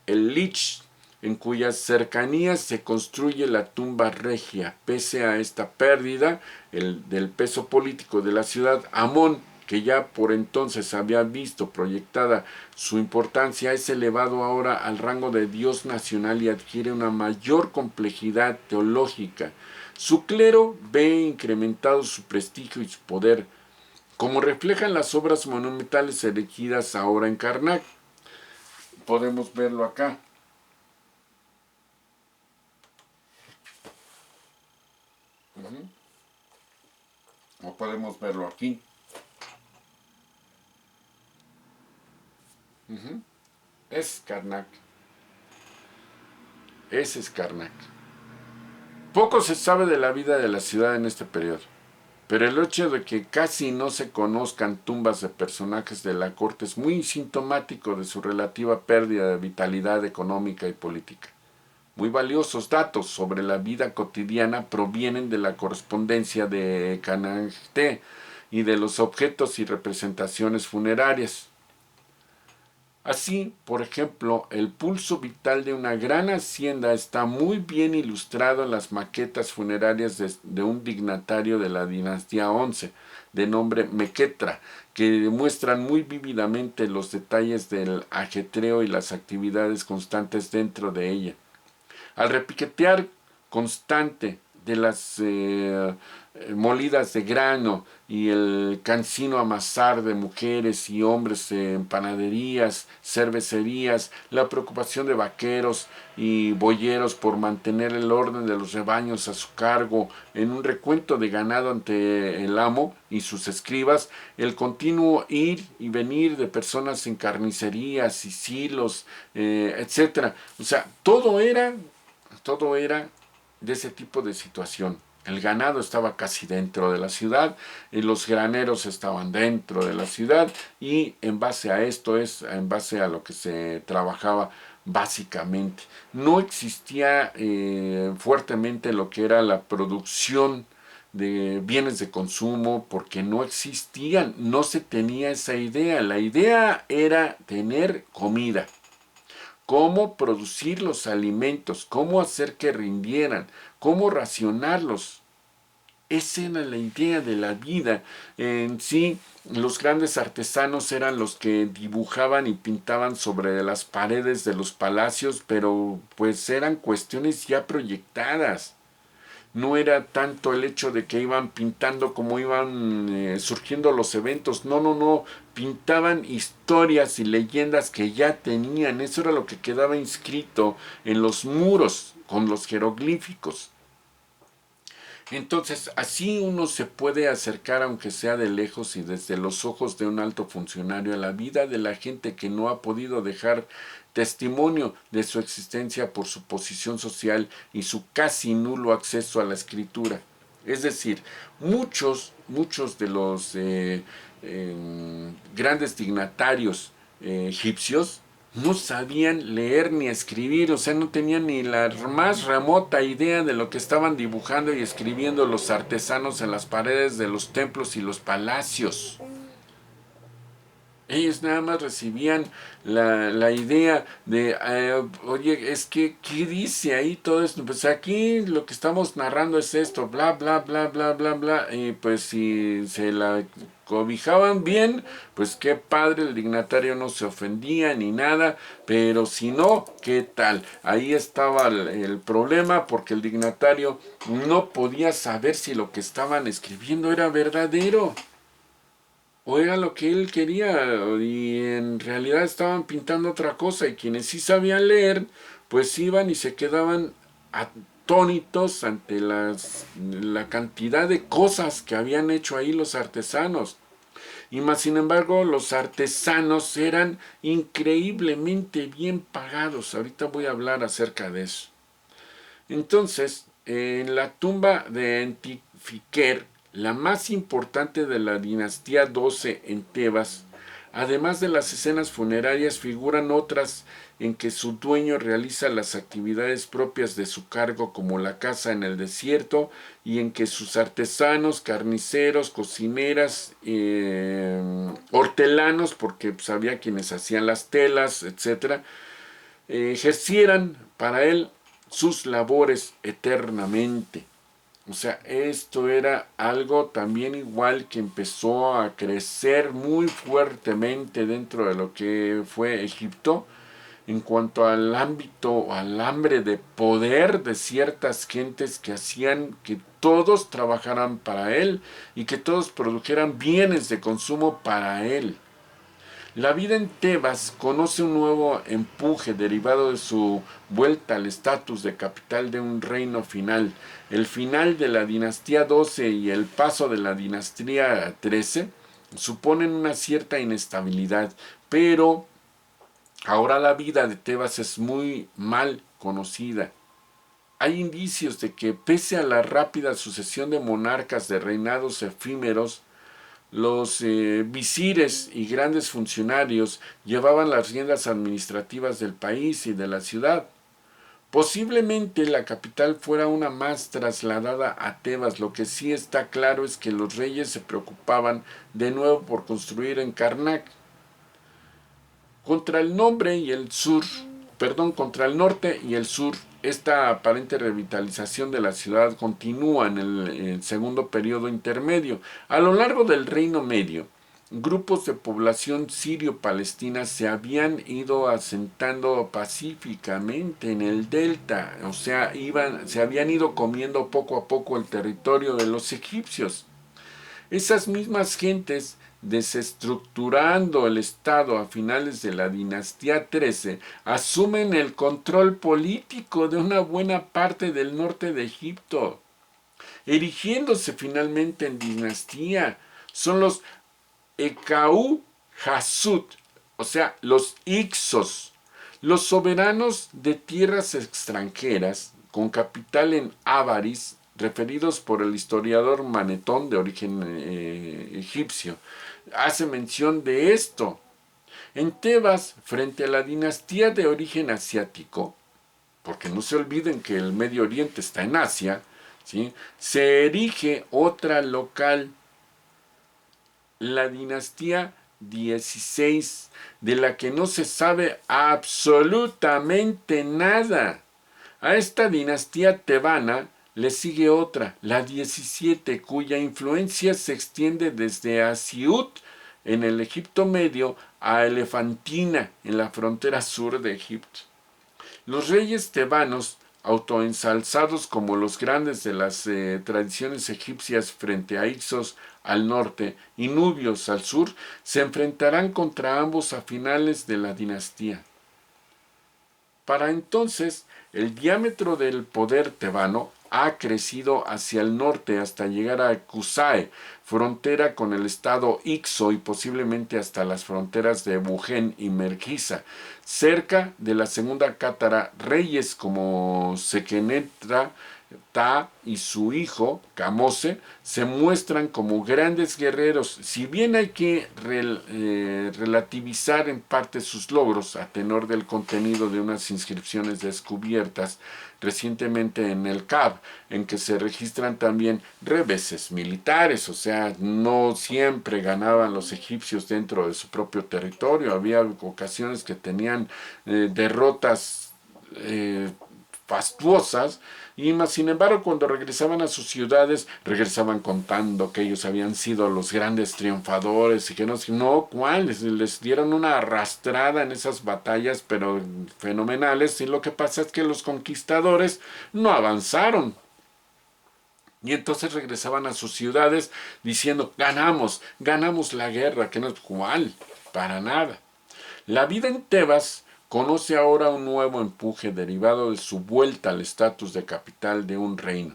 el Lich, en cuyas cercanías se construye la tumba regia. Pese a esta pérdida del peso político de la ciudad, Amón, que ya por entonces había visto proyectada su importancia, es elevado ahora al rango de dios nacional y adquiere una mayor complejidad teológica. Su clero ve incrementado su prestigio y su poder, como reflejan las obras monumentales erigidas ahora en Karnak. Podemos verlo acá. O podemos verlo aquí. Es Karnak. Ese es Karnak. Poco se sabe de la vida de la ciudad en este periodo, pero el hecho de que casi no se conozcan tumbas de personajes de la corte es muy sintomático de su relativa pérdida de vitalidad económica y política. Muy valiosos datos sobre la vida cotidiana provienen de la correspondencia de Canangte y de los objetos y representaciones funerarias. Así, por ejemplo, el pulso vital de una gran hacienda está muy bien ilustrado en las maquetas funerarias de un dignatario de la dinastía 11, de nombre Mequetra, que demuestran muy vívidamente los detalles del ajetreo y las actividades constantes dentro de ella. Al repiquetear constante de las molidas de grano y el cansino amasar de mujeres y hombres en panaderías, cervecerías, la preocupación de vaqueros y boyeros por mantener el orden de los rebaños a su cargo en un recuento de ganado ante el amo y sus escribas, el continuo ir y venir de personas en carnicerías y silos, etc. O sea, todo era de ese tipo de situación. El ganado estaba casi dentro de la ciudad, y los graneros estaban dentro de la ciudad, y en base a esto es en base a lo que se trabajaba básicamente. No existía fuertemente lo que era la producción de bienes de consumo, porque no existían, no se tenía esa idea. La idea era tener comida, cómo producir los alimentos, cómo hacer que rindieran, cómo racionarlos. Esa era la idea de la vida. En sí, los grandes artesanos eran los que dibujaban y pintaban sobre las paredes de los palacios, pero pues eran cuestiones ya proyectadas. No era tanto el hecho de que iban pintando como iban surgiendo los eventos. No, no, no. Pintaban historias y leyendas que ya tenían. Eso era lo que quedaba inscrito en los muros con los jeroglíficos. Entonces, así uno se puede acercar, aunque sea de lejos y desde los ojos de un alto funcionario, a la vida de la gente que no ha podido dejar testimonio de su existencia por su posición social y su casi nulo acceso a la escritura. Es decir, muchos de los grandes dignatarios egipcios no sabían leer ni escribir, o sea, no tenían ni la más remota idea de lo que estaban dibujando y escribiendo los artesanos en las paredes de los templos y los palacios. Ellos nada más recibían la idea de, oye, es que, ¿qué dice ahí todo esto? Pues aquí lo que estamos narrando es esto, bla, bla, bla, bla, bla, bla. Y pues si se la cobijaban bien, pues qué padre, el dignatario no se ofendía ni nada, pero si no, ¿qué tal? Ahí estaba el problema porque el dignatario no podía saber si lo que estaban escribiendo era verdadero o era lo que él quería y en realidad estaban pintando otra cosa y quienes sí sabían leer pues iban y se quedaban atónitos ante la cantidad de cosas que habían hecho ahí los artesanos. Y más sin embargo los artesanos eran increíblemente bien pagados. Ahorita voy a hablar acerca de eso. Entonces, en la tumba de Entifiker, la más importante de la dinastía 12 en Tebas, además de las escenas funerarias, figuran otras en que su dueño realiza las actividades propias de su cargo como la caza en el desierto y en que sus artesanos, carniceros, cocineras, hortelanos, porque pues, había quienes hacían las telas, etcétera, ejercieran para él sus labores eternamente. O sea, esto era algo también igual que empezó a crecer muy fuertemente dentro de lo que fue Egipto en cuanto al ámbito, al hambre de poder de ciertas gentes que hacían que todos trabajaran para él y que todos produjeran bienes de consumo para él. La vida en Tebas conoce un nuevo empuje derivado de su vuelta al estatus de capital de un reino final. El final de la dinastía 12 y el paso de la dinastía 13 suponen una cierta inestabilidad, pero ahora la vida de Tebas es muy mal conocida. Hay indicios de que pese a la rápida sucesión de monarcas de reinados efímeros, los visires y grandes funcionarios llevaban las riendas administrativas del país y de la ciudad. Posiblemente la capital fuera una más trasladada a Tebas. Lo que sí está claro es que los reyes se preocupaban de nuevo por construir en Karnak. Contra el nombre y el sur, perdón, contra el norte y el sur, esta aparente revitalización de la ciudad continúa en el segundo periodo intermedio. A lo largo del Reino Medio, grupos de población sirio-palestina se habían ido asentando pacíficamente en el delta, o sea, se habían ido comiendo poco a poco el territorio de los egipcios. Esas mismas gentes, desestructurando el Estado a finales de la dinastía 13, asumen el control político de una buena parte del norte de Egipto, erigiéndose finalmente en dinastía. Son los Ekau Hasut, o sea, los Ixos, los soberanos de tierras extranjeras, con capital en Avaris, referidos por el historiador Manetón, de origen egipcio, hace mención de esto. En Tebas, frente a la dinastía de origen asiático, porque no se olviden que el Medio Oriente está en Asia, ¿sí?, se erige otra local, la dinastía 16, de la que no se sabe absolutamente nada. A esta dinastía tebana le sigue otra, la 17, cuya influencia se extiende desde Asiut, en el Egipto Medio, a Elefantina, en la frontera sur de Egipto. Los reyes tebanos, autoensalzados como los grandes de las tradiciones egipcias frente a Ixos al norte y Nubios al sur, se enfrentarán contra ambos a finales de la dinastía. Para entonces, el diámetro del poder tebano ha crecido hacia el norte hasta llegar a Kusae, frontera con el estado Ixo y posiblemente hasta las fronteras de Bujen y Merkisa. Cerca de la segunda cátara, reyes como Sekenetra, Ta y su hijo, Kamose, se muestran como grandes guerreros. Si bien hay que relativizar en parte sus logros a tenor del contenido de unas inscripciones descubiertas, recientemente en el CAB, en que se registran también reveses militares, o sea, no siempre ganaban los egipcios dentro de su propio territorio, había ocasiones que tenían derrotas fastuosas, y más sin embargo cuando regresaban a sus ciudades regresaban contando que ellos habían sido los grandes triunfadores y que no, ¿cuáles? Les dieron una arrastrada en esas batallas pero fenomenales, y lo que pasa es que los conquistadores no avanzaron. Y entonces regresaban a sus ciudades diciendo, ganamos la guerra, que no es cuál, para nada. La vida en Tebas conoce ahora un nuevo empuje derivado de su vuelta al estatus de capital de un reino.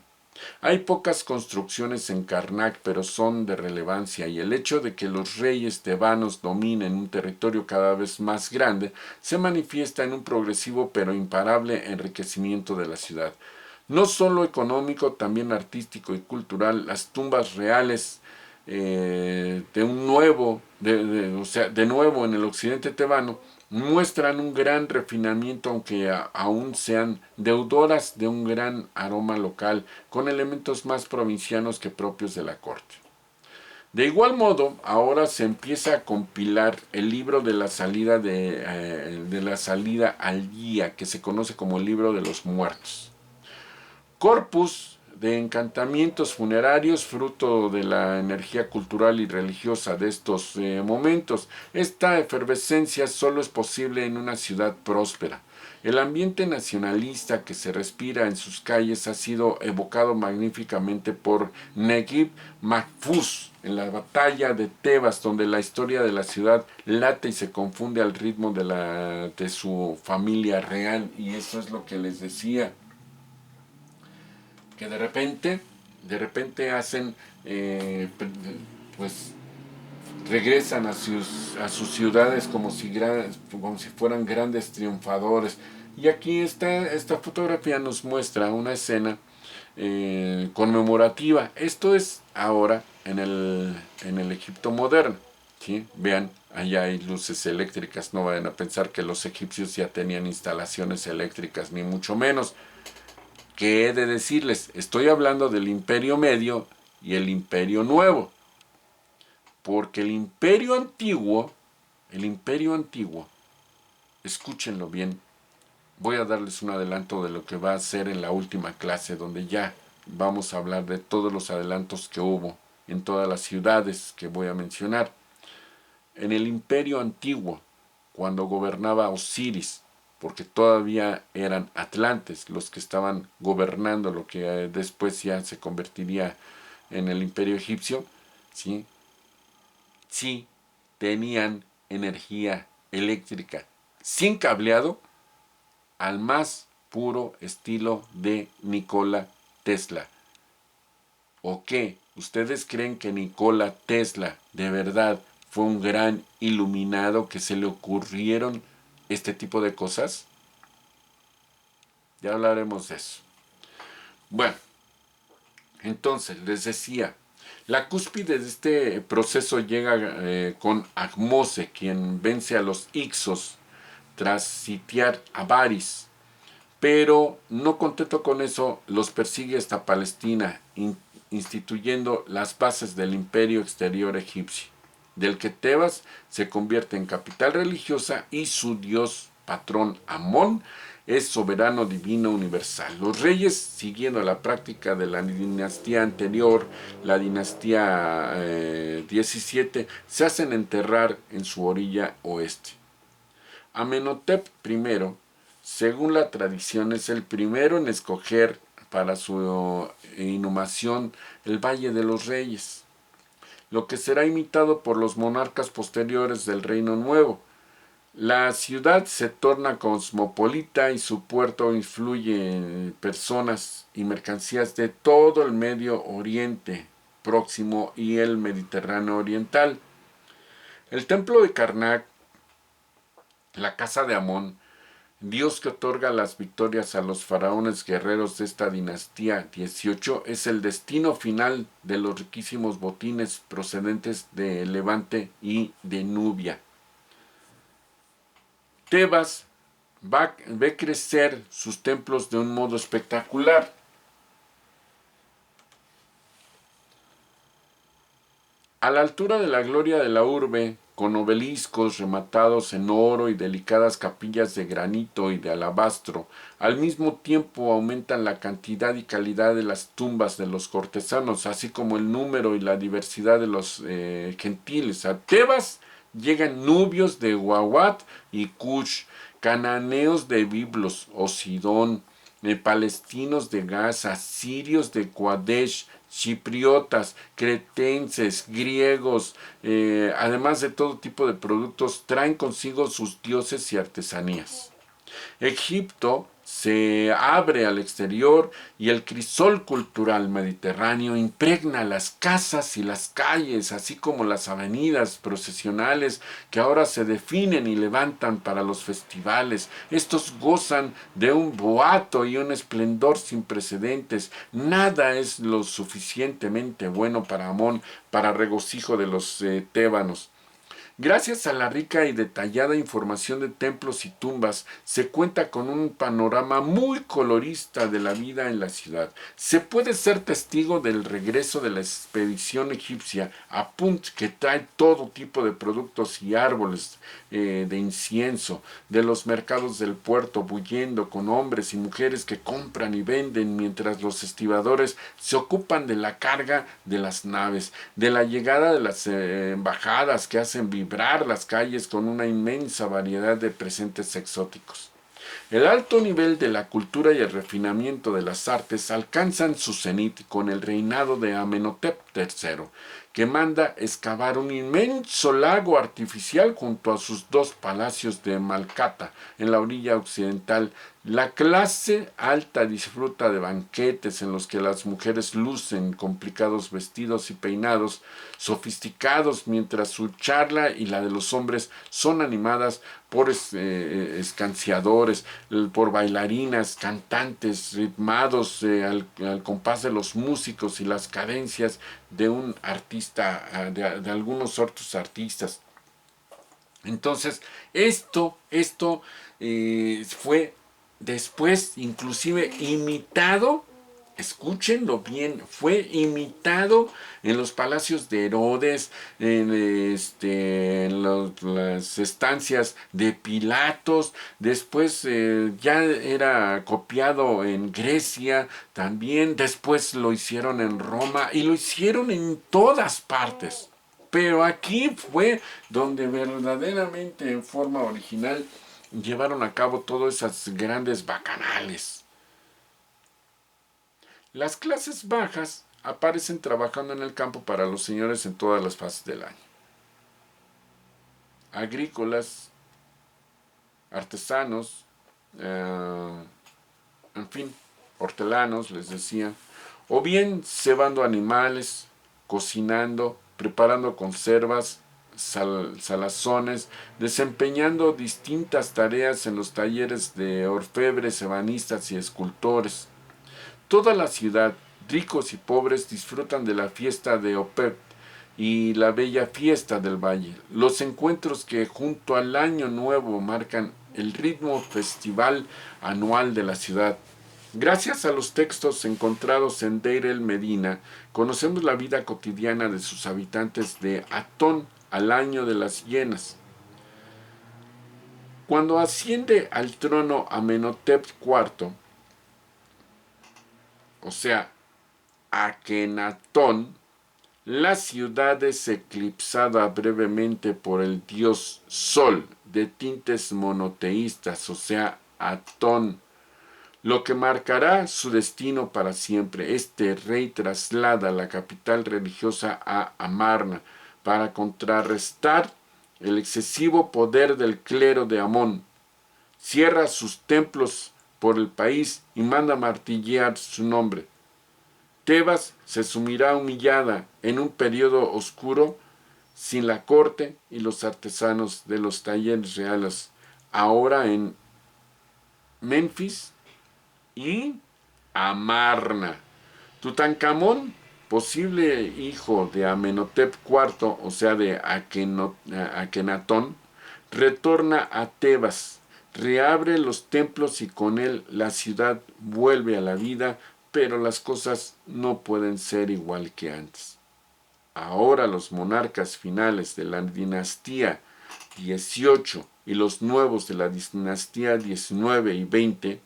Hay pocas construcciones en Karnak, pero son de relevancia, y el hecho de que los reyes tebanos dominen un territorio cada vez más grande se manifiesta en un progresivo pero imparable enriquecimiento de la ciudad. No solo económico, también artístico y cultural. Las tumbas reales de nuevo en el occidente tebano, muestran un gran refinamiento, aunque aún sean deudoras de un gran aroma local, con elementos más provincianos que propios de la corte. De igual modo, ahora se empieza a compilar el libro de la salida al día, que se conoce como el libro de los muertos. Corpus de encantamientos funerarios, fruto de la energía cultural y religiosa de estos momentos. Esta efervescencia solo es posible en una ciudad próspera. El ambiente nacionalista que se respira en sus calles ha sido evocado magníficamente por Neguib Mahfouz en la batalla de Tebas, donde la historia de la ciudad late y se confunde al ritmo de su familia real. Y eso es lo que les decía, que de repente hacen, pues regresan a sus ciudades como si fueran grandes triunfadores. Y aquí esta fotografía nos muestra una escena conmemorativa. Esto es ahora en el Egipto moderno. ¿Sí? Vean, allá hay luces eléctricas, no vayan a pensar que los egipcios ya tenían instalaciones eléctricas, ni mucho menos. ¿Qué he de decirles? Estoy hablando del Imperio Medio y el Imperio Nuevo. Porque el Imperio Antiguo, escúchenlo bien, voy a darles un adelanto de lo que va a ser en la última clase, donde ya vamos a hablar de todos los adelantos que hubo en todas las ciudades que voy a mencionar. En el Imperio Antiguo, cuando gobernaba Osiris, porque todavía eran atlantes los que estaban gobernando lo que después ya se convertiría en el Imperio Egipcio, ¿sí? Sí tenían energía eléctrica sin cableado, al más puro estilo de Nikola Tesla. ¿O qué? ¿Ustedes creen que Nikola Tesla de verdad fue un gran iluminado que se le ocurrieron este tipo de cosas? Ya hablaremos de eso. Bueno, entonces les decía, la cúspide de este proceso llega con Ahmose, quien vence a los Hicsos tras sitiar a Baris. Pero no contento con eso, los persigue hasta Palestina, instituyendo las bases del imperio exterior egipcio, del que Tebas se convierte en capital religiosa y su dios patrón Amón es soberano divino universal. Los reyes, siguiendo la práctica de la dinastía anterior, la dinastía 17, se hacen enterrar en su orilla oeste. Amenhotep I, según la tradición, es el primero en escoger para su inhumación el Valle de los Reyes, lo que será imitado por los monarcas posteriores del Reino Nuevo. La ciudad se torna cosmopolita y su puerto influye en personas y mercancías de todo el Medio Oriente Próximo y el Mediterráneo Oriental. El templo de Karnak, la casa de Amón, Dios que otorga las victorias a los faraones guerreros de esta dinastía 18, es el destino final de los riquísimos botines procedentes de Levante y de Nubia. Tebas ve crecer sus templos de un modo espectacular. A la altura de la gloria de la urbe, con obeliscos rematados en oro y delicadas capillas de granito y de alabastro, al mismo tiempo aumentan la cantidad y calidad de las tumbas de los cortesanos, así como el número y la diversidad de los gentiles. A Tebas llegan nubios de Guawat y Cush, cananeos de Biblos o Sidón, palestinos de Gaza, sirios de Qadesh, chipriotas, cretenses, griegos, además de todo tipo de productos, traen consigo sus dioses y artesanías. Egipto se abre al exterior y el crisol cultural mediterráneo impregna las casas y las calles, así como las avenidas procesionales que ahora se definen y levantan para los festivales. Estos gozan de un boato y un esplendor sin precedentes. Nada es lo suficientemente bueno para Amón, para regocijo de los tébanos. Gracias a la rica y detallada información de templos y tumbas, se cuenta con un panorama muy colorista de la vida en la ciudad. Se puede ser testigo del regreso de la expedición egipcia a Punt, que trae todo tipo de productos y árboles de incienso, de los mercados del puerto bulliendo con hombres y mujeres que compran y venden mientras los estibadores se ocupan de la carga de las naves, de la llegada de las embajadas que hacen vibrar las calles con una inmensa variedad de presentes exóticos. El alto nivel de la cultura y el refinamiento de las artes alcanzan su cenit con el reinado de Amenhotep III, que manda excavar un inmenso lago artificial junto a sus dos palacios de Malcata, en la orilla occidental. La clase alta disfruta de banquetes en los que las mujeres lucen complicados vestidos y peinados sofisticados, mientras su charla y la de los hombres son animadas por escanciadores, por bailarinas, cantantes, ritmados al compás de los músicos y las cadencias de un artista, de algunos otros artistas. Entonces, esto fue después inclusive imitado, escúchenlo bien, fue imitado en los palacios de Herodes, en las estancias de Pilatos, después ya era copiado en Grecia, también después lo hicieron en Roma y lo hicieron en todas partes. Pero aquí fue donde verdaderamente en forma original llevaron a cabo todas esas grandes bacanales. Las clases bajas aparecen trabajando en el campo para los señores en todas las fases del año. Agrícolas, artesanos, en fin, hortelanos, les decía, o bien cebando animales, cocinando, preparando conservas, salazones, desempeñando distintas tareas en los talleres de orfebres, ebanistas y escultores. Toda la ciudad, ricos y pobres, disfrutan de la fiesta de Opet y la bella fiesta del valle, los encuentros que junto al año nuevo marcan el ritmo festival anual de la ciudad. Gracias a los textos encontrados en Deir el Medina, conocemos la vida cotidiana de sus habitantes de Atón al año de las hienas. Cuando asciende al trono Amenhotep IV, o sea, Akenatón, la ciudad es eclipsada brevemente por el dios Sol, de tintes monoteístas, o sea, Atón, lo que marcará su destino para siempre. Este rey traslada la capital religiosa a Amarna para contrarrestar el excesivo poder del clero de Amón. Cierra sus templos por el país y manda martillear su nombre. Tebas se sumirá humillada en un periodo oscuro sin la corte y los artesanos de los talleres reales, ahora en Memphis y Amarna. Tutankamón, posible hijo de Amenhotep IV, o sea de Akenatón, retorna a Tebas, reabre los templos y con él la ciudad vuelve a la vida, pero las cosas no pueden ser igual que antes. Ahora los monarcas finales de la dinastía 18 y los nuevos de la dinastía 19 y 20,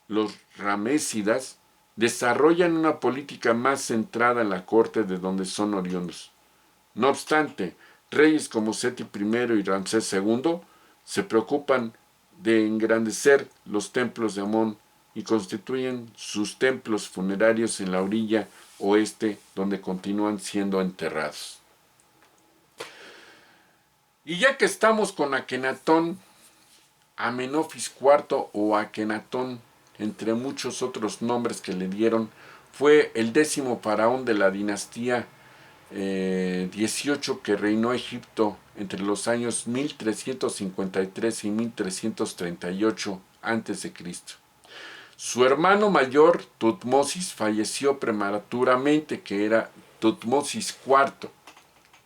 los ramésidas, desarrollan una política más centrada en la corte de donde son oriundos. No obstante, reyes como Seti I y Ramsés II se preocupan de engrandecer los templos de Amón y constituyen sus templos funerarios en la orilla oeste, donde continúan siendo enterrados. Y ya que estamos con Akenatón, Amenofis IV o Akenatón, entre muchos otros nombres que le dieron, fue el 10º faraón de la dinastía 18 que reinó Egipto entre los años 1353 y 1338 a.C. Su hermano mayor, Tutmosis, falleció prematuramente, que era Tutmosis IV,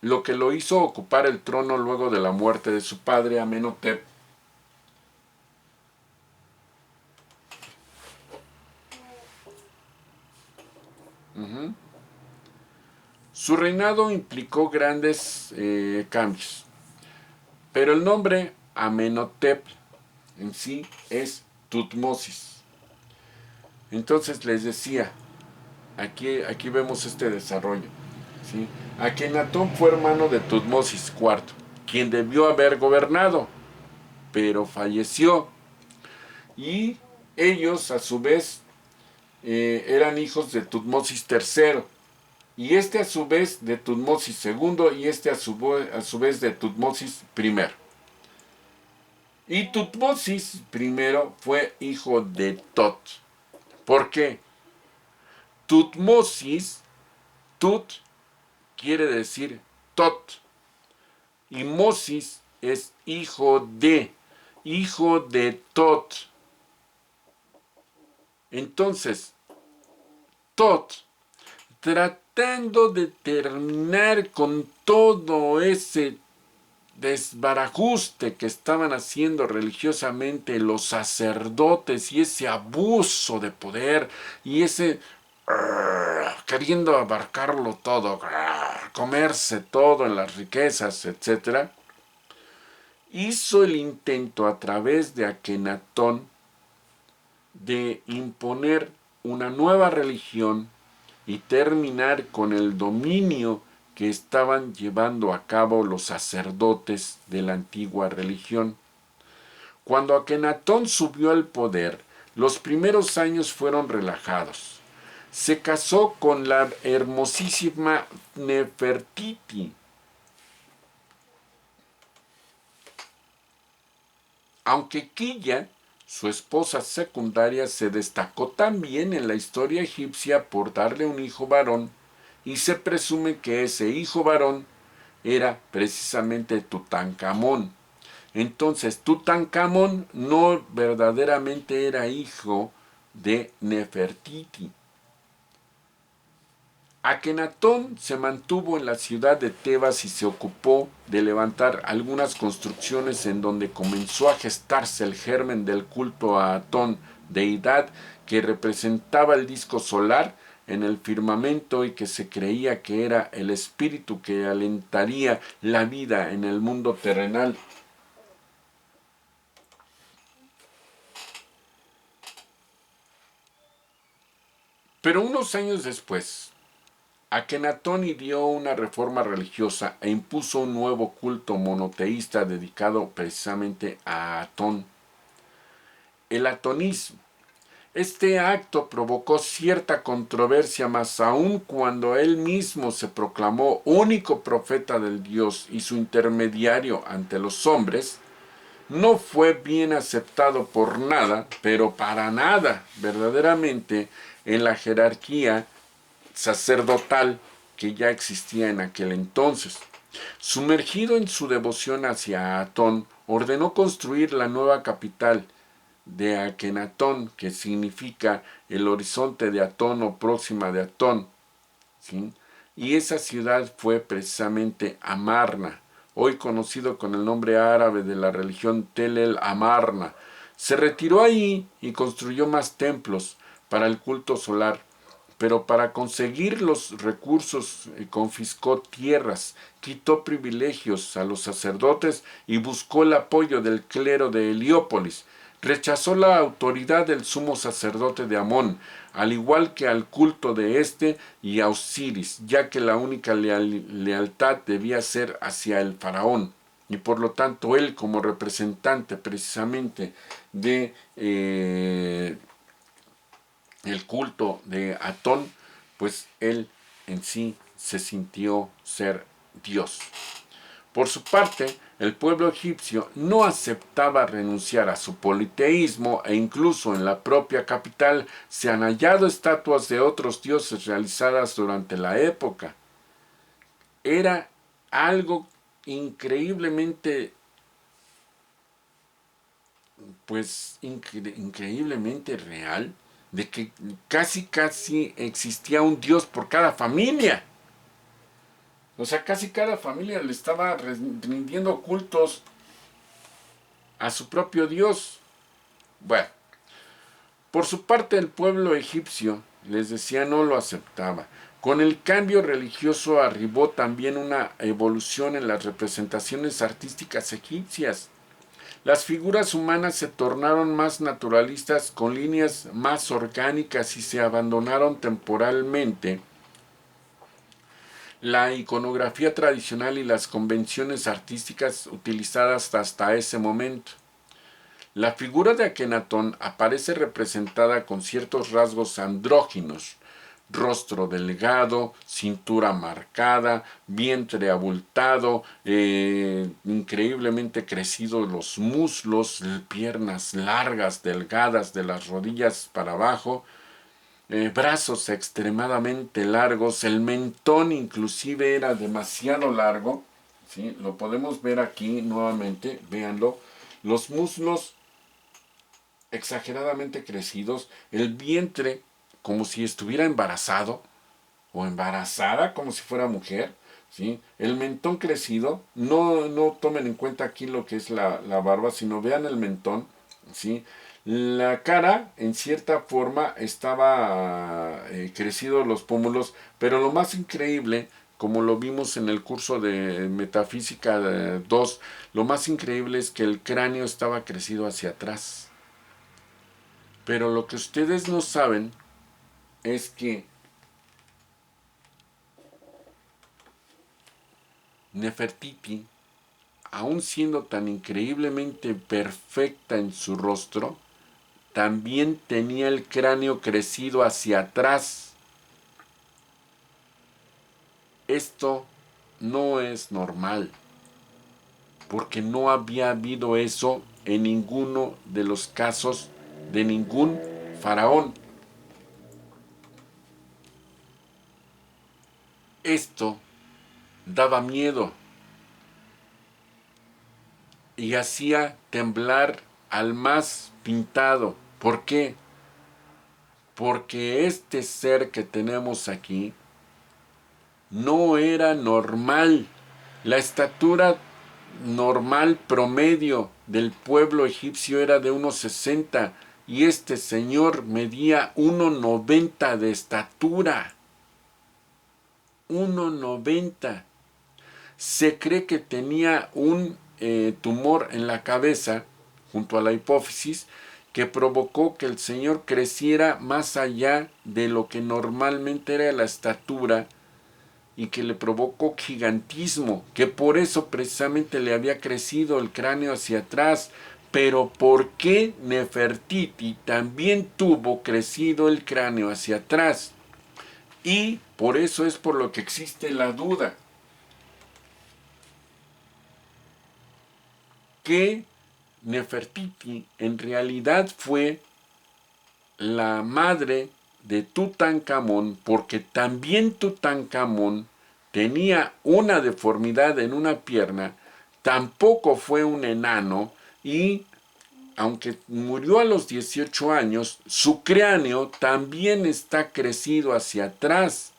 lo que lo hizo ocupar el trono luego de la muerte de su padre Amenhotep. Su reinado implicó grandes cambios, pero el nombre Amenhotep en sí es Tutmosis. Entonces les decía, aquí vemos este desarrollo, ¿sí? Akenatón fue hermano de Tutmosis IV, quien debió haber gobernado, pero falleció. Y ellos, a su vez, eran hijos de Tutmosis III, y este a su vez de Tutmosis II, y este a su vez de Tutmosis I. Y Tutmosis I fue hijo de Tot. ¿Por qué? Tutmosis, Tut quiere decir Tot, y Mosis es hijo de Tot. Entonces, Tot, tratando de terminar con todo ese desbarajuste que estaban haciendo religiosamente los sacerdotes y ese abuso de poder y ese queriendo abarcarlo todo, comerse todo en las riquezas, etc., hizo el intento a través de Akenatón de imponer una nueva religión y terminar con el dominio que estaban llevando a cabo los sacerdotes de la antigua religión. Cuando Akenatón subió al poder, los primeros años fueron relajados. Se casó con la hermosísima Nefertiti, aunque Quilla, su esposa secundaria, se destacó también en la historia egipcia por darle un hijo varón, y se presume que ese hijo varón era precisamente Tutankamón. Entonces, Tutankamón no verdaderamente era hijo de Nefertiti. Akenatón se mantuvo en la ciudad de Tebas y se ocupó de levantar algunas construcciones en donde comenzó a gestarse el germen del culto a Atón, deidad que representaba el disco solar en el firmamento y que se creía que era el espíritu que alentaría la vida en el mundo terrenal. Pero unos años después, Akenatón ideó una reforma religiosa e impuso un nuevo culto monoteísta dedicado precisamente a Atón, el atonismo. Este acto provocó cierta controversia, más aún cuando él mismo se proclamó único profeta del Dios y su intermediario ante los hombres, no fue bien aceptado por nada, pero para nada, verdaderamente, en la jerarquía sacerdotal que ya existía en aquel entonces. Sumergido en su devoción hacia Atón, ordenó construir la nueva capital de Akenatón, que significa el horizonte de Atón o próxima de Atón, ¿sí? Y esa ciudad fue precisamente Amarna, hoy conocido con el nombre árabe de la religión Tel el Amarna. Se retiró allí y construyó más templos para el culto solar, pero para conseguir los recursos confiscó tierras, quitó privilegios a los sacerdotes y buscó el apoyo del clero de Heliópolis. Rechazó la autoridad del sumo sacerdote de Amón, al igual que al culto de éste y a Osiris, ya que la única lealtad debía ser hacia el faraón. Y por lo tanto él, como representante precisamente de el culto de Atón, pues él en sí se sintió ser Dios. Por su parte, el pueblo egipcio no aceptaba renunciar a su politeísmo e incluso en la propia capital se han hallado estatuas de otros dioses realizadas durante la época. Era algo increíblemente, increíblemente real, de que casi existía un dios por cada familia. O sea, casi cada familia le estaba rindiendo cultos a su propio dios. Bueno, por su parte el pueblo egipcio, les decía, no lo aceptaba. Con el cambio religioso arribó también una evolución en las representaciones artísticas egipcias. Las figuras humanas se tornaron más naturalistas, con líneas más orgánicas y se abandonaron temporalmente la iconografía tradicional y las convenciones artísticas utilizadas hasta ese momento. La figura de Akenatón aparece representada con ciertos rasgos andróginos: rostro delgado, cintura marcada, vientre abultado, increíblemente crecidos los muslos, piernas largas, delgadas de las rodillas para abajo, brazos extremadamente largos, el mentón inclusive era demasiado largo, ¿sí? Lo podemos ver aquí nuevamente, véanlo, los muslos exageradamente crecidos, el vientre como si estuviera embarazado o embarazada como si fuera mujer, ¿sí? El mentón crecido, no tomen en cuenta aquí lo que es la barba, sino vean el mentón, ¿sí? La cara en cierta forma estaba crecido los pómulos, pero lo más increíble, como lo vimos en el curso de Metafísica 2, lo más increíble es que el cráneo estaba crecido hacia atrás. Pero lo que ustedes no saben es que Nefertiti, aun siendo tan increíblemente perfecta en su rostro, también tenía el cráneo crecido hacia atrás. Esto no es normal, porque no había habido eso en ninguno de los casos de ningún faraón. Esto daba miedo y hacía temblar al más pintado. ¿Por qué? Porque este ser que tenemos aquí no era normal. La estatura normal promedio del pueblo egipcio era de 1,60 y este señor medía 1,90 de estatura. 1,90. Se cree que tenía un tumor en la cabeza, junto a la hipófisis, que provocó que el señor creciera más allá de lo que normalmente era la estatura y que le provocó gigantismo, que por eso precisamente le había crecido el cráneo hacia atrás. Pero ¿por qué Nefertiti también tuvo crecido el cráneo hacia atrás? Y por eso es por lo que existe la duda que Nefertiti en realidad fue la madre de Tutankamón, porque también Tutankamón tenía una deformidad en una pierna, tampoco fue un enano y aunque murió a los 18 años, su cráneo también está crecido hacia atrás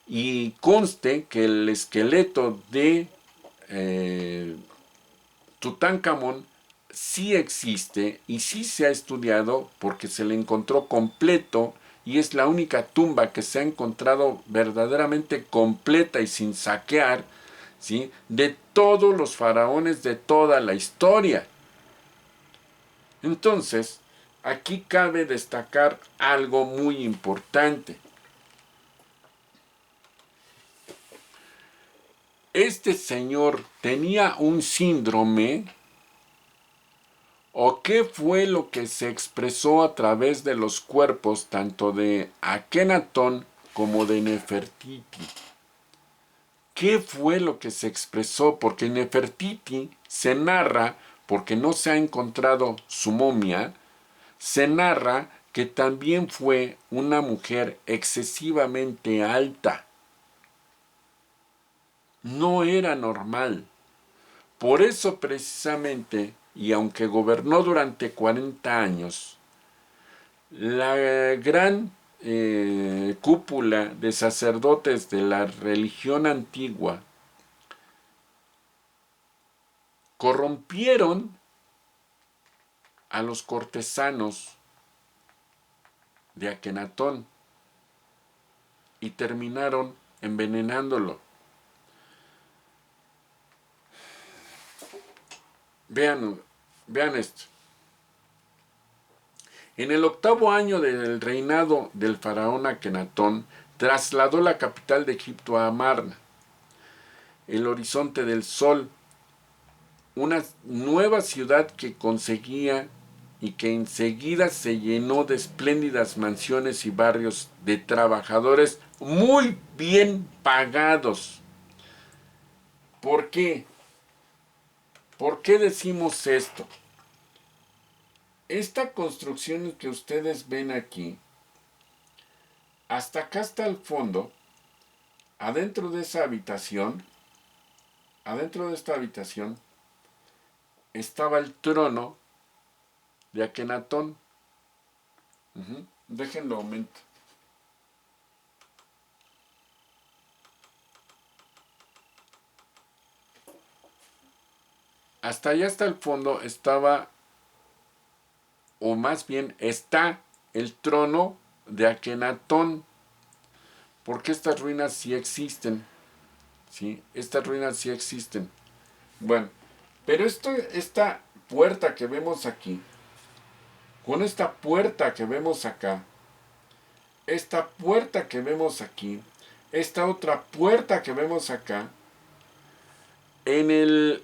y conste que el esqueleto de Tutankamón sí existe y sí se ha estudiado porque se le encontró completo y es la única tumba que se ha encontrado verdaderamente completa y sin saquear, ¿sí?, de todos los faraones de toda la historia. Entonces, aquí cabe destacar algo muy importante. Este señor tenía un síndrome, o qué fue lo que se expresó a través de los cuerpos tanto de Akenatón como de Nefertiti. ¿Qué fue lo que se expresó? Porque Nefertiti se narra, porque no se ha encontrado su momia, se narra que también fue una mujer excesivamente alta. No era normal. Por eso precisamente, y aunque gobernó durante 40 años, la gran cúpula de sacerdotes de la religión antigua corrompieron a los cortesanos de Akenatón y terminaron envenenándolo. Vean esto. En el 8º año del reinado del faraón Akenatón, trasladó la capital de Egipto a Amarna, el horizonte del sol, una nueva ciudad que conseguía y que enseguida se llenó de espléndidas mansiones y barrios de trabajadores muy bien pagados. ¿Por qué? ¿Por qué decimos esto? Esta construcción que ustedes ven aquí, hasta acá está el fondo, adentro de esa habitación, adentro de esta habitación, estaba el trono de Akenatón. Déjenlo aumento. Hasta allá hasta el fondo estaba, o más bien está, el trono de Akenatón. Porque estas ruinas sí existen. ¿Sí? Estas ruinas sí existen. Bueno, pero esta puerta que vemos aquí, con esta puerta que vemos acá, esta puerta que vemos aquí, esta otra puerta que vemos acá, en el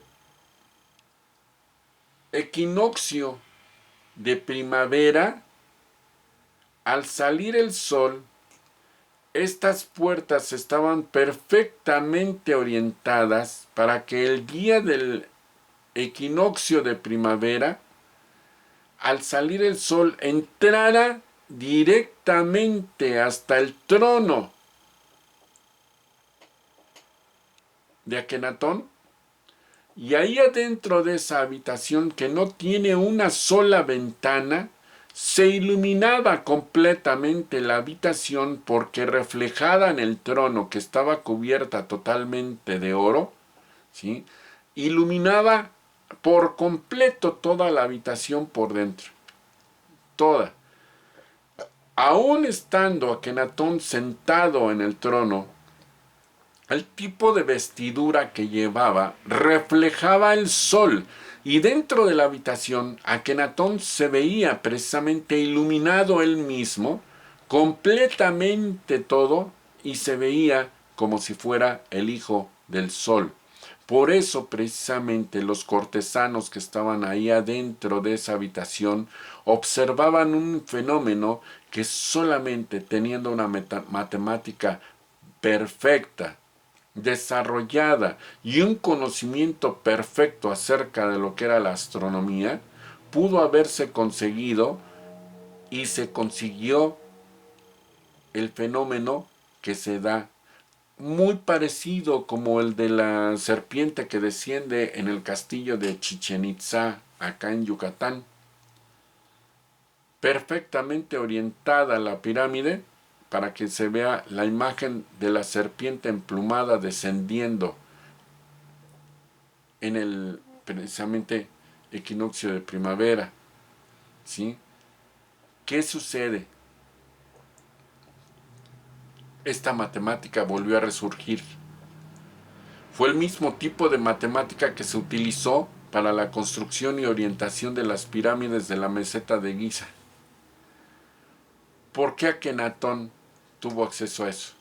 equinoccio de primavera, al salir el sol, estas puertas estaban perfectamente orientadas para que el día del equinoccio de primavera, al salir el sol, entrara directamente hasta el trono de Akenatón, y ahí adentro de esa habitación, que no tiene una sola ventana, se iluminaba completamente la habitación, porque reflejada en el trono, que estaba cubierta totalmente de oro, ¿sí?, iluminaba por completo toda la habitación por dentro. Toda. Aún estando Akenatón sentado en el trono, el tipo de vestidura que llevaba reflejaba el sol, y dentro de la habitación Akenatón se veía precisamente iluminado él mismo, completamente todo, y se veía como si fuera el hijo del sol. Por eso precisamente los cortesanos que estaban ahí adentro de esa habitación observaban un fenómeno que solamente teniendo una matemática perfecta, desarrollada y un conocimiento perfecto acerca de lo que era la astronomía, pudo haberse conseguido, y se consiguió el fenómeno que se da, muy parecido como el de la serpiente que desciende en el castillo de Chichén Itzá, acá en Yucatán. Perfectamente orientada la pirámide para que se vea la imagen de la serpiente emplumada descendiendo en el precisamente equinoccio de primavera, ¿sí? ¿Qué sucede? Esta matemática volvió a resurgir. Fue el mismo tipo de matemática que se utilizó para la construcción y orientación de las pirámides de la meseta de Giza. ¿Por qué Akenatón tuvo acceso a eso?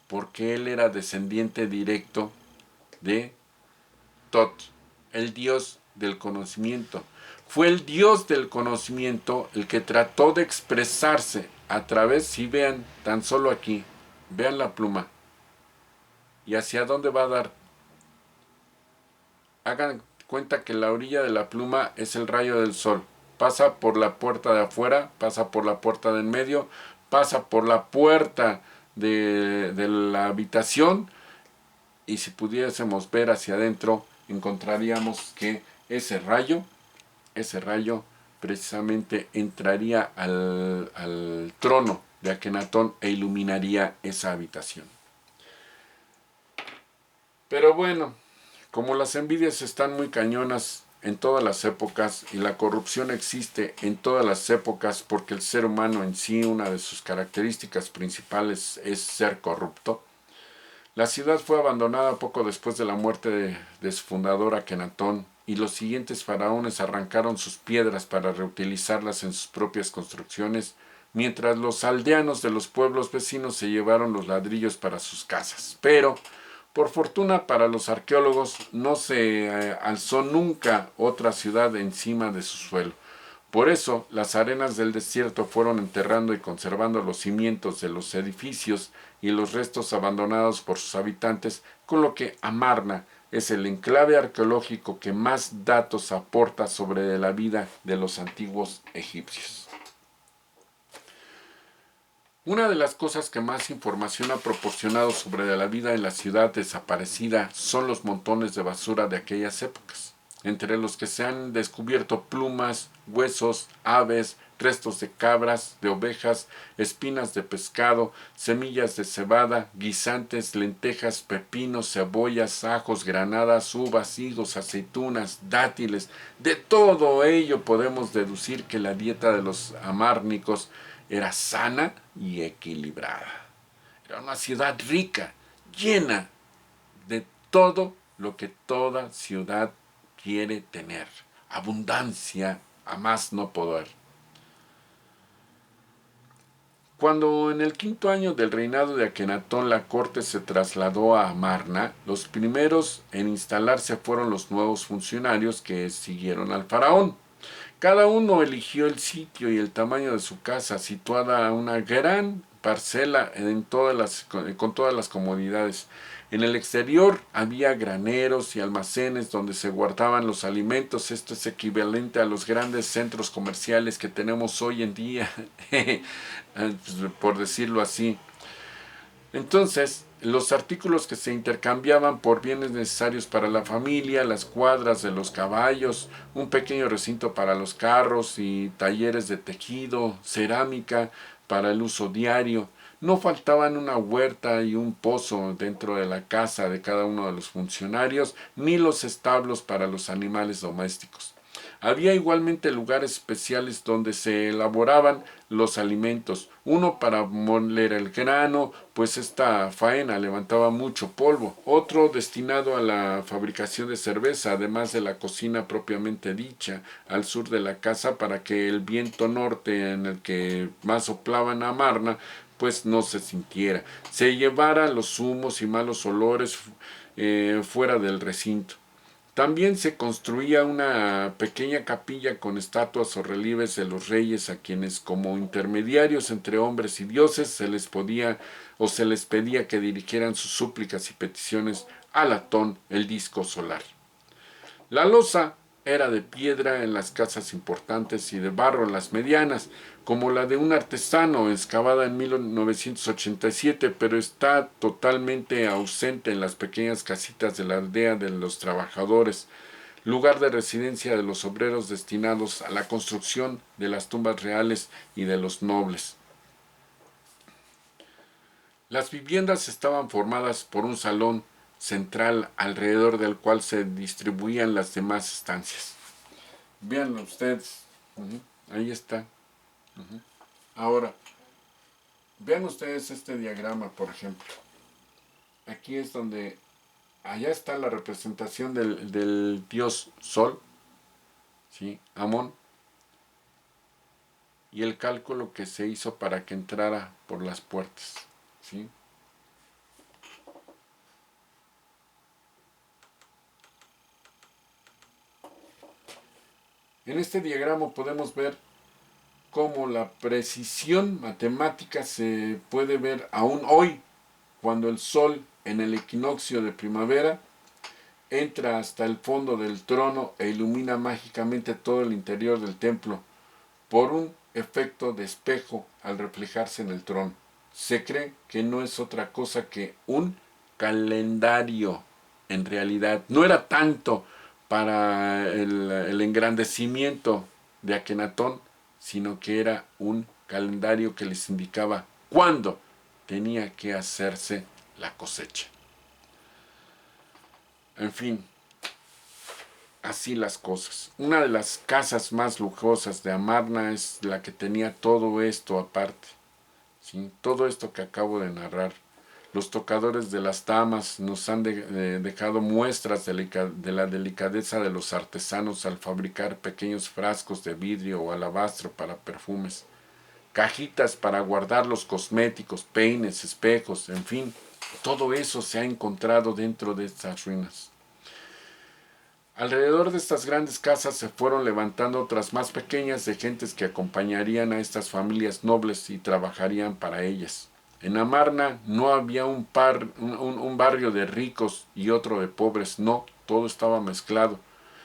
Porque él era descendiente directo de Tot, el dios del conocimiento. Fue el dios del conocimiento el que trató de expresarse a través, si vean tan solo aquí, vean la pluma, y hacia dónde va a dar. Hagan cuenta que la orilla de la pluma es el rayo del sol. Pasa por la puerta de afuera, pasa por la puerta de en medio, pasa por la puerta de la habitación, y si pudiésemos ver hacia adentro, encontraríamos que ese rayo precisamente entraría al trono de Akenatón e iluminaría esa habitación. Pero bueno, como las envidias están muy cañonas en todas las épocas y la corrupción existe en todas las épocas porque el ser humano en sí, una de sus características principales es ser corrupto, la ciudad fue abandonada poco después de la muerte de su fundador Akenatón, y los siguientes faraones arrancaron sus piedras para reutilizarlas en sus propias construcciones, mientras los aldeanos de los pueblos vecinos se llevaron los ladrillos para sus casas. Pero, por fortuna para los arqueólogos, no se alzó nunca otra ciudad encima de su suelo. Por eso, las arenas del desierto fueron enterrando y conservando los cimientos de los edificios y los restos abandonados por sus habitantes, con lo que Amarna es el enclave arqueológico que más datos aporta sobre la vida de los antiguos egipcios. Una de las cosas que más información ha proporcionado sobre la vida en la ciudad desaparecida son los montones de basura de aquellas épocas, entre los que se han descubierto plumas, huesos, aves, restos de cabras, de ovejas, espinas de pescado, semillas de cebada, guisantes, lentejas, pepinos, cebollas, ajos, granadas, uvas, higos, aceitunas, dátiles. De todo ello podemos deducir que la dieta de los amárnicos era sana y equilibrada. Era una ciudad rica, llena de todo lo que toda ciudad quiere tener. Abundancia a más no poder. Cuando en el 5.º año del reinado de Akenatón la corte se trasladó a Amarna, los primeros en instalarse fueron los nuevos funcionarios que siguieron al faraón. Cada uno eligió el sitio y el tamaño de su casa, situada a una gran parcela con todas las comodidades. En el exterior había graneros y almacenes donde se guardaban los alimentos. Esto es equivalente a los grandes centros comerciales que tenemos hoy en día, por decirlo así. Entonces, los artículos que se intercambiaban por bienes necesarios para la familia, las cuadras de los caballos, un pequeño recinto para los carros y talleres de tejido, cerámica para el uso diario. No faltaban una huerta y un pozo dentro de la casa de cada uno de los funcionarios, ni los establos para los animales domésticos. Había igualmente lugares especiales donde se elaboraban los alimentos, uno para moler el grano, pues esta faena levantaba mucho polvo, otro destinado a la fabricación de cerveza, además de la cocina propiamente dicha, al sur de la casa para que el viento norte en el que más soplaba en Amarna pues no se sintiera, se llevara los humos y malos olores fuera del recinto. También se construía una pequeña capilla con estatuas o relieves de los reyes a quienes como intermediarios entre hombres y dioses se les pedía que dirigieran sus súplicas y peticiones al Atón, el disco solar. La loza era de piedra en las casas importantes y de barro en las medianas, como la de un artesano excavada en 1987, pero está totalmente ausente en las pequeñas casitas de la aldea de los trabajadores, lugar de residencia de los obreros destinados a la construcción de las tumbas reales y de los nobles. Las viviendas estaban formadas por un salón, central alrededor del cual se distribuían las demás estancias. Véanlo ustedes. Ahí está. Ahora, vean ustedes este diagrama, por ejemplo. Aquí es donde, allá está la representación del dios Sol, ¿sí? Amón, y el cálculo que se hizo para que entrara por las puertas, ¿sí? En este diagrama podemos ver cómo la precisión matemática se puede ver aún hoy, cuando el Sol en el equinoccio de primavera entra hasta el fondo del trono e ilumina mágicamente todo el interior del templo por un efecto de espejo al reflejarse en el trono. Se cree que no es otra cosa que un calendario. En realidad no era tanto para el engrandecimiento de Akenatón, sino que era un calendario que les indicaba cuándo tenía que hacerse la cosecha. En fin, así las cosas. Una de las casas más lujosas de Amarna es la que tenía todo esto aparte, ¿sí? Todo esto que acabo de narrar. Los tocadores de las tamas nos han dejado muestras de la delicadeza de los artesanos al fabricar pequeños frascos de vidrio o alabastro para perfumes, cajitas para guardar los cosméticos, peines, espejos, en fin, todo eso se ha encontrado dentro de estas ruinas. Alrededor de estas grandes casas se fueron levantando otras más pequeñas de gentes que acompañarían a estas familias nobles y trabajarían para ellas. En Amarna no había un barrio de ricos y otro de pobres, no, todo estaba mezclado,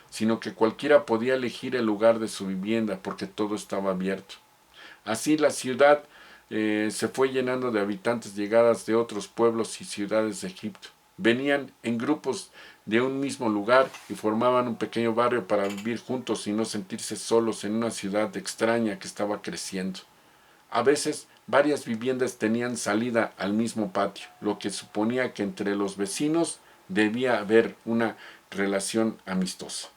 sino que cualquiera podía elegir el lugar de su vivienda porque todo estaba abierto. Así la ciudad se fue llenando de habitantes llegadas de otros pueblos y ciudades de Egipto. Venían en grupos de un mismo lugar y formaban un pequeño barrio para vivir juntos y no sentirse solos en una ciudad extraña que estaba creciendo. A veces, varias viviendas tenían salida al mismo patio, lo que suponía que entre los vecinos debía haber una relación amistosa.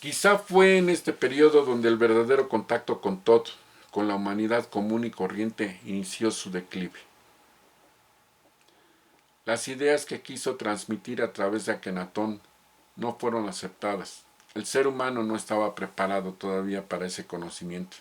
Quizá fue en este periodo donde el verdadero contacto con Thoth, con la humanidad común y corriente, inició su declive. Las ideas que quiso transmitir a través de Akenatón no fueron aceptadas. El ser humano no estaba preparado todavía para ese conocimiento.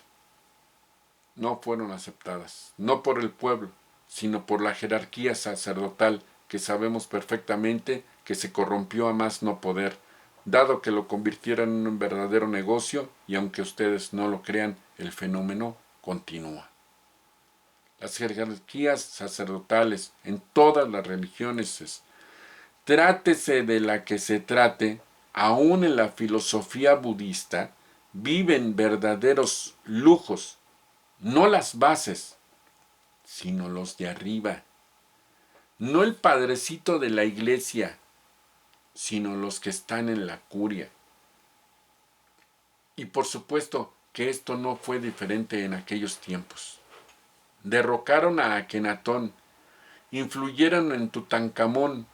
No fueron aceptadas, no por el pueblo, sino por la jerarquía sacerdotal que sabemos perfectamente que se corrompió a más no poder, dado que lo convirtieron en un verdadero negocio y aunque ustedes no lo crean, el fenómeno continúa. Las jerarquías sacerdotales en todas las religiones, trátese de la que se trate, aún en la filosofía budista, viven verdaderos lujos, no las bases, sino los de arriba. No el padrecito de la iglesia, sino los que están en la curia. Y por supuesto que esto no fue diferente en aquellos tiempos. Derrocaron a Akenatón, influyeron en Tutankamón,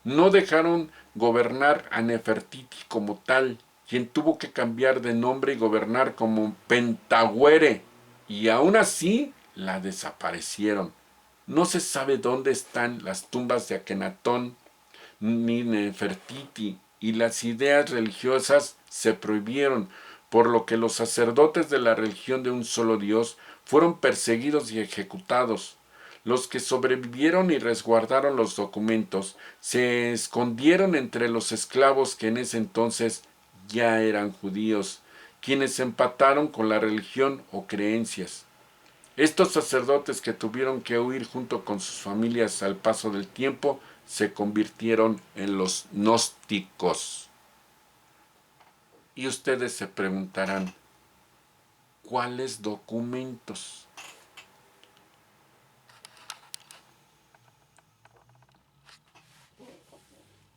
no dejaron gobernar a Nefertiti como tal, quien tuvo que cambiar de nombre y gobernar como Pentahuere, y aún así la desaparecieron. No se sabe dónde están las tumbas de Akenatón ni Nefertiti, y las ideas religiosas se prohibieron, por lo que los sacerdotes de la religión de un solo Dios fueron perseguidos y ejecutados. Los que sobrevivieron y resguardaron los documentos se escondieron entre los esclavos que en ese entonces ya eran judíos, quienes empataron con la religión o creencias. Estos sacerdotes que tuvieron que huir junto con sus familias al paso del tiempo se convirtieron en los gnósticos. Y ustedes se preguntarán, ¿cuáles documentos?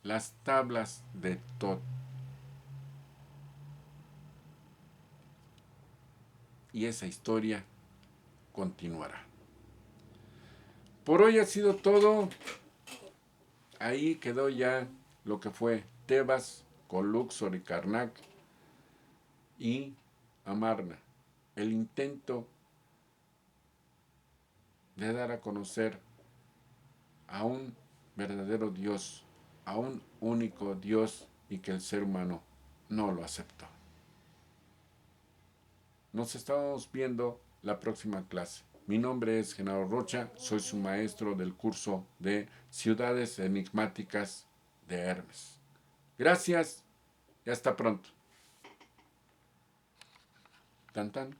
Las tablas de Thoth. Y esa historia continuará. Por hoy ha sido todo. ahí quedó ya lo que fue Tebas con Luxor y Karnak y Amarna. El intento de dar a conocer a un verdadero Dios, a un único Dios, y que el ser humano no lo aceptó. Nos estamos viendo la próxima clase. Mi nombre es Genaro Rocha, soy su maestro del curso de Ciudades Enigmáticas de Hermes. Gracias y hasta pronto. Tan tan.